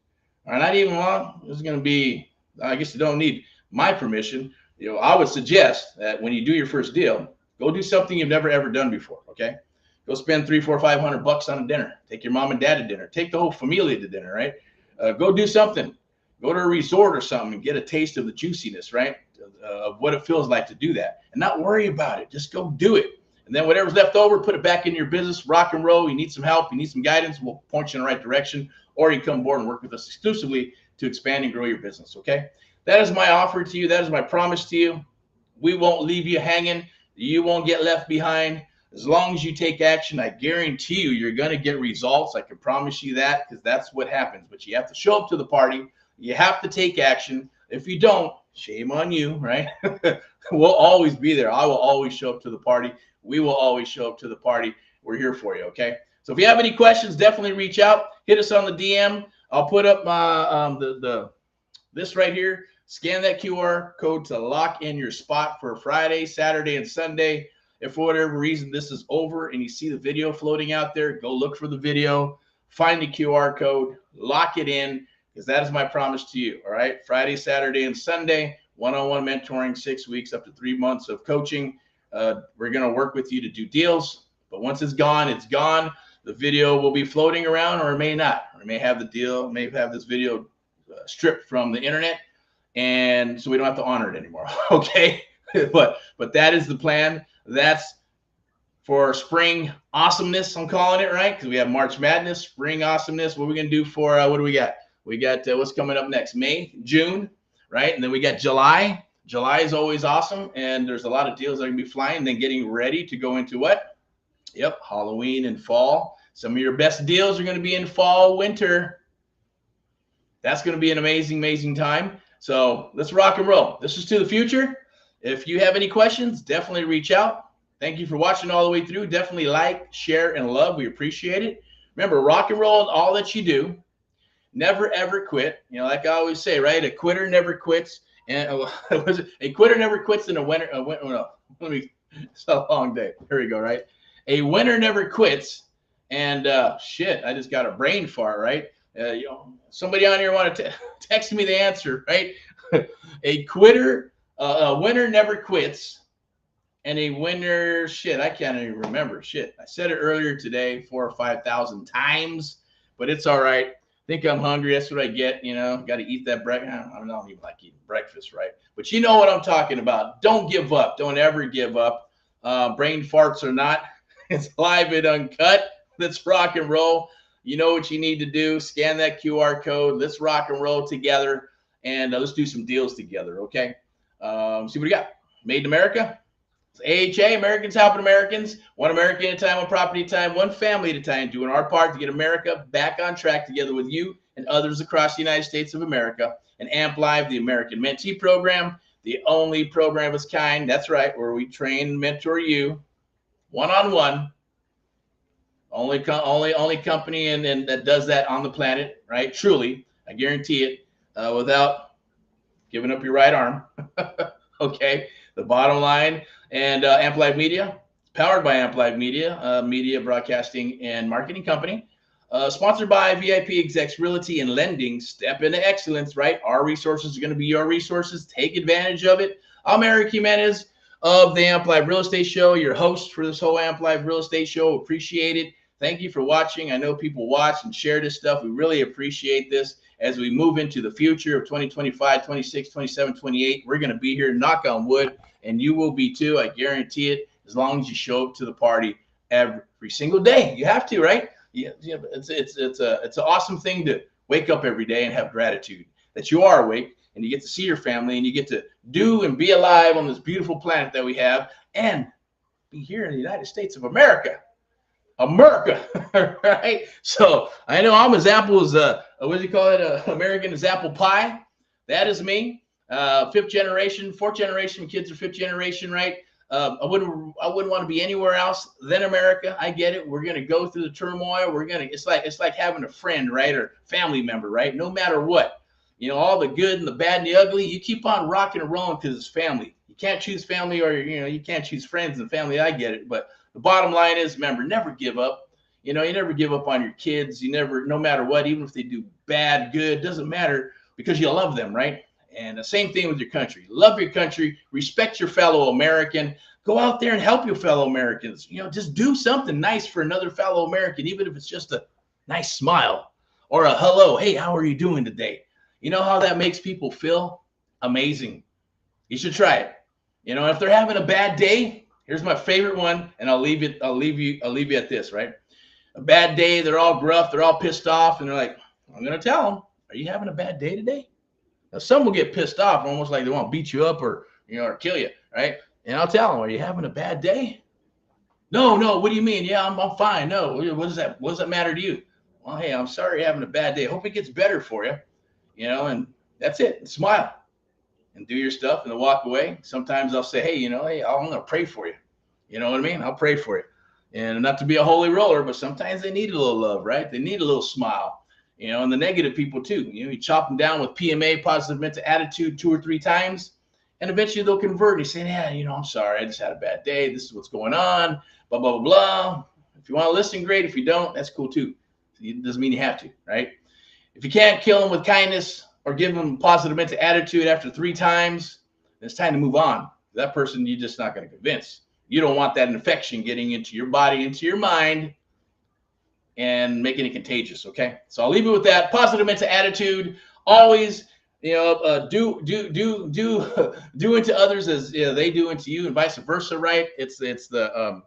S1: or not even long, it's going to be, I guess you don't need my permission. I would suggest that when you do your first deal, go do something you've never, ever done before, okay? Go spend $300, $400, $500 on a dinner. Take your mom and dad to dinner. Take the whole familia to dinner, right? Go do something. Go to a resort or something and get a taste of the juiciness, right? Of what it feels like to do that, and not worry about it. Just go do it. And then whatever's left over, put it back in your business, rock and roll. You need some help, you need some guidance, we'll point you in the right direction, or you come aboard and work with us exclusively to expand and grow your business, okay? That is my offer to you. That is my promise to you. We won't leave you hanging. You won't get left behind. As long as you take action, I guarantee you're going to get results. I can promise you that, because that's what happens. But you have to show up to the party. You have to take action. If you don't, shame on you, right? We'll always be there. I will always show up to the party. We will always show up to the party. We're here for you, okay? So if you have any questions, definitely reach out. Hit us on the DM. I'll put up my this right here. Scan that QR code to lock in your spot for Friday, Saturday, and Sunday. If for whatever reason this is over and you see the video floating out there, go look for the video, find the QR code, lock it in, because that is my promise to you, all right? Friday, Saturday, and Sunday, one-on-one mentoring, 6 weeks, up to 3 months of coaching. We're going to work with you to do deals, but once it's gone, it's gone. The video will be floating around, or it may not. Or it may have the deal, may have this video stripped from the internet, and so we don't have to honor it anymore, okay? but that is the plan. That's for spring awesomeness, I'm calling it, right? Because we have March Madness, spring awesomeness. What are we going to do for, what do we got? We got what's coming up next? May, June, right? And then we got July. July is always awesome, and there's a lot of deals that are going to be flying. Then getting ready to go into what? Yep, Halloween and fall. Some of your best deals are going to be in fall, winter. That's going to be an amazing, amazing time. So let's rock and roll. This is to the future. If you have any questions, definitely reach out. Thank you for watching all the way through. Definitely like, share, and love. We appreciate it. Remember, rock and roll in all that you do. Never, ever quit. Like I always say, right? A quitter never quits. And a quitter never quits in a winner. It's a long day. Here we go, right? A winner never quits. And shit, I just got a brain fart, right? Somebody on here want to text me the answer, right? A winner never quits. And a winner, shit, I can't even remember. Shit, I said it earlier today 4,000 or 5,000 times, but it's all right. Think I'm hungry. That's what I get. Got to eat that breakfast. I don't even like eating breakfast, right? But you know what I'm talking about. Don't give up. Don't ever give up. Brain farts or not. It's live and uncut. Let's rock and roll. You know what you need to do. Scan that QR code. Let's rock and roll together, and let's do some deals together, okay? See what we got. Made in America. It's AHA, Americans helping Americans. One American at a time, one property at a time, one family at a time, doing our part to get America back on track together with you and others across the United States of America. And AMP Live, the American Mentee program, the only program of its kind. That's right, where we train and mentor you one-on-one. Only company and that does that on the planet, right? Truly, I guarantee it, without giving up your right arm. Okay, the bottom line. And AMP Live Media, powered by AMP Live Media, media broadcasting and marketing company. Sponsored by VIP Execs Realty and Lending. Step into excellence, right? Our resources are going to be your resources. Take advantage of it. I'm Eric Jimenez of the AMP Live Real Estate Show, your host for this whole AMP Live Real Estate Show. Appreciate it. Thank you for watching. I know people watch and share this stuff. We really appreciate this as we move into the future of 2025, 26, 27, 28. We're going to be here, knock on wood, and you will be too. I guarantee it, as long as you show up to the party every single day. You have to, right? Yeah, it's an awesome thing to wake up every day and have gratitude that you are awake and you get to see your family and you get to do and be alive on this beautiful planet that we have and be here in the United States of America. Right? So I know I'm as apple as what do you call it? American as apple pie. That is me. Fifth generation, fourth generation. Kids are fifth generation, right? I wouldn't want to be anywhere else than America. I get it. We're gonna go through the turmoil. It's like having a friend, right, or family member, right? No matter what, all the good and the bad and the ugly, you keep on rocking and rolling because it's family. You can't choose family, or you can't choose friends and family. I get it, but the bottom line is, remember, never give up. You never give up on your kids. No matter what, even if they do bad, good, doesn't matter because you love them, right? And the same thing with your country. Love your country, respect your fellow American, go out there and help your fellow Americans. Just do something nice for another fellow American, even if it's just a nice smile or a hello. Hey, how are you doing today? You know how that makes people feel? Amazing. You should try it. If they're having a bad day, here's my favorite one, and I'll leave you at this, right? A bad day, they're all gruff, they're all pissed off, and they're like, I'm gonna tell them, are you having a bad day today? Now, some will get pissed off, almost like they want to beat you up or or kill you, right? And I'll tell them, are you having a bad day? No, what do you mean? Yeah, I'm fine. No, what does that matter to you? Well, hey, I'm sorry you're having a bad day. Hope it gets better for you, and that's it. Smile and do your stuff and then walk away. Sometimes I'll say, hey, I'm gonna pray for you. You know what I mean? I'll pray for you. And not to be a holy roller, but sometimes they need a little love, right? They need a little smile. And the negative people too. You chop them down with PMA, positive mental attitude, 2 or 3 times, and eventually they'll convert. You say, yeah, I'm sorry, I just had a bad day. This is what's going on. Blah blah blah blah. If you want to listen, great. If you don't, that's cool too. It doesn't mean you have to, right? If you can't kill them with kindness or give them positive mental attitude after 3 times, then it's time to move on. That person you're just not going to convince. You don't want that infection getting into your body, into your mind, and making it contagious. Okay, so I'll leave you with that positive mental attitude. Always, do unto others as they do unto you, and vice versa. Right? It's the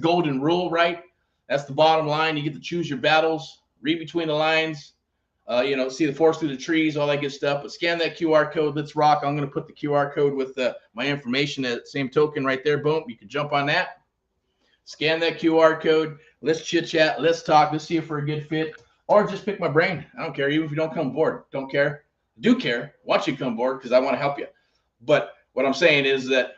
S1: golden rule. Right? That's the bottom line. You get to choose your battles. Read between the lines. See the forest through the trees, all that good stuff. But scan that QR code. Let's rock. I'm going to put the QR code with my information, that same token right there. Boom. You can jump on that. Scan that QR code. Let's chit chat. Let's talk. Let's see if we're a good fit, or just pick my brain. I don't care. Even if you don't come aboard, don't care. Do care. Want you to come aboard because I want to help you. But what I'm saying is that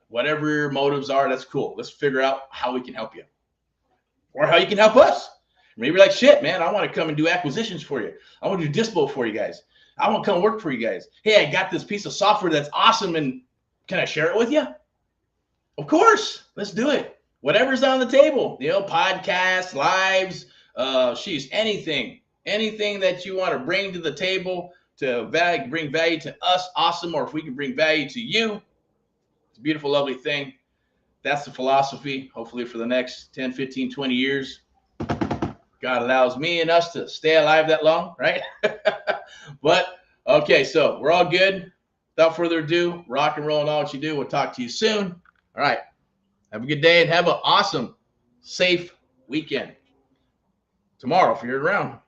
S1: whatever your motives are, that's cool. Let's figure out how we can help you, or how you can help us. Maybe you're like, shit, man, I want to come and do acquisitions for you. I want to do dispo for you guys. I want to come work for you guys. Hey, I got this piece of software that's awesome, and can I share it with you? Of course. Let's do it. Whatever's on the table, podcasts, lives, anything that you want to bring to the table to bring value to us, awesome. Or if we can bring value to you, it's a beautiful, lovely thing. That's the philosophy, hopefully for the next 10, 15, 20 years. God allows me and us to stay alive that long, right? But, okay, so we're all good. Without further ado, rock and roll and all what you do. We'll talk to you soon. All right. Have a good day and have an awesome, safe weekend. tomorrow if you're around.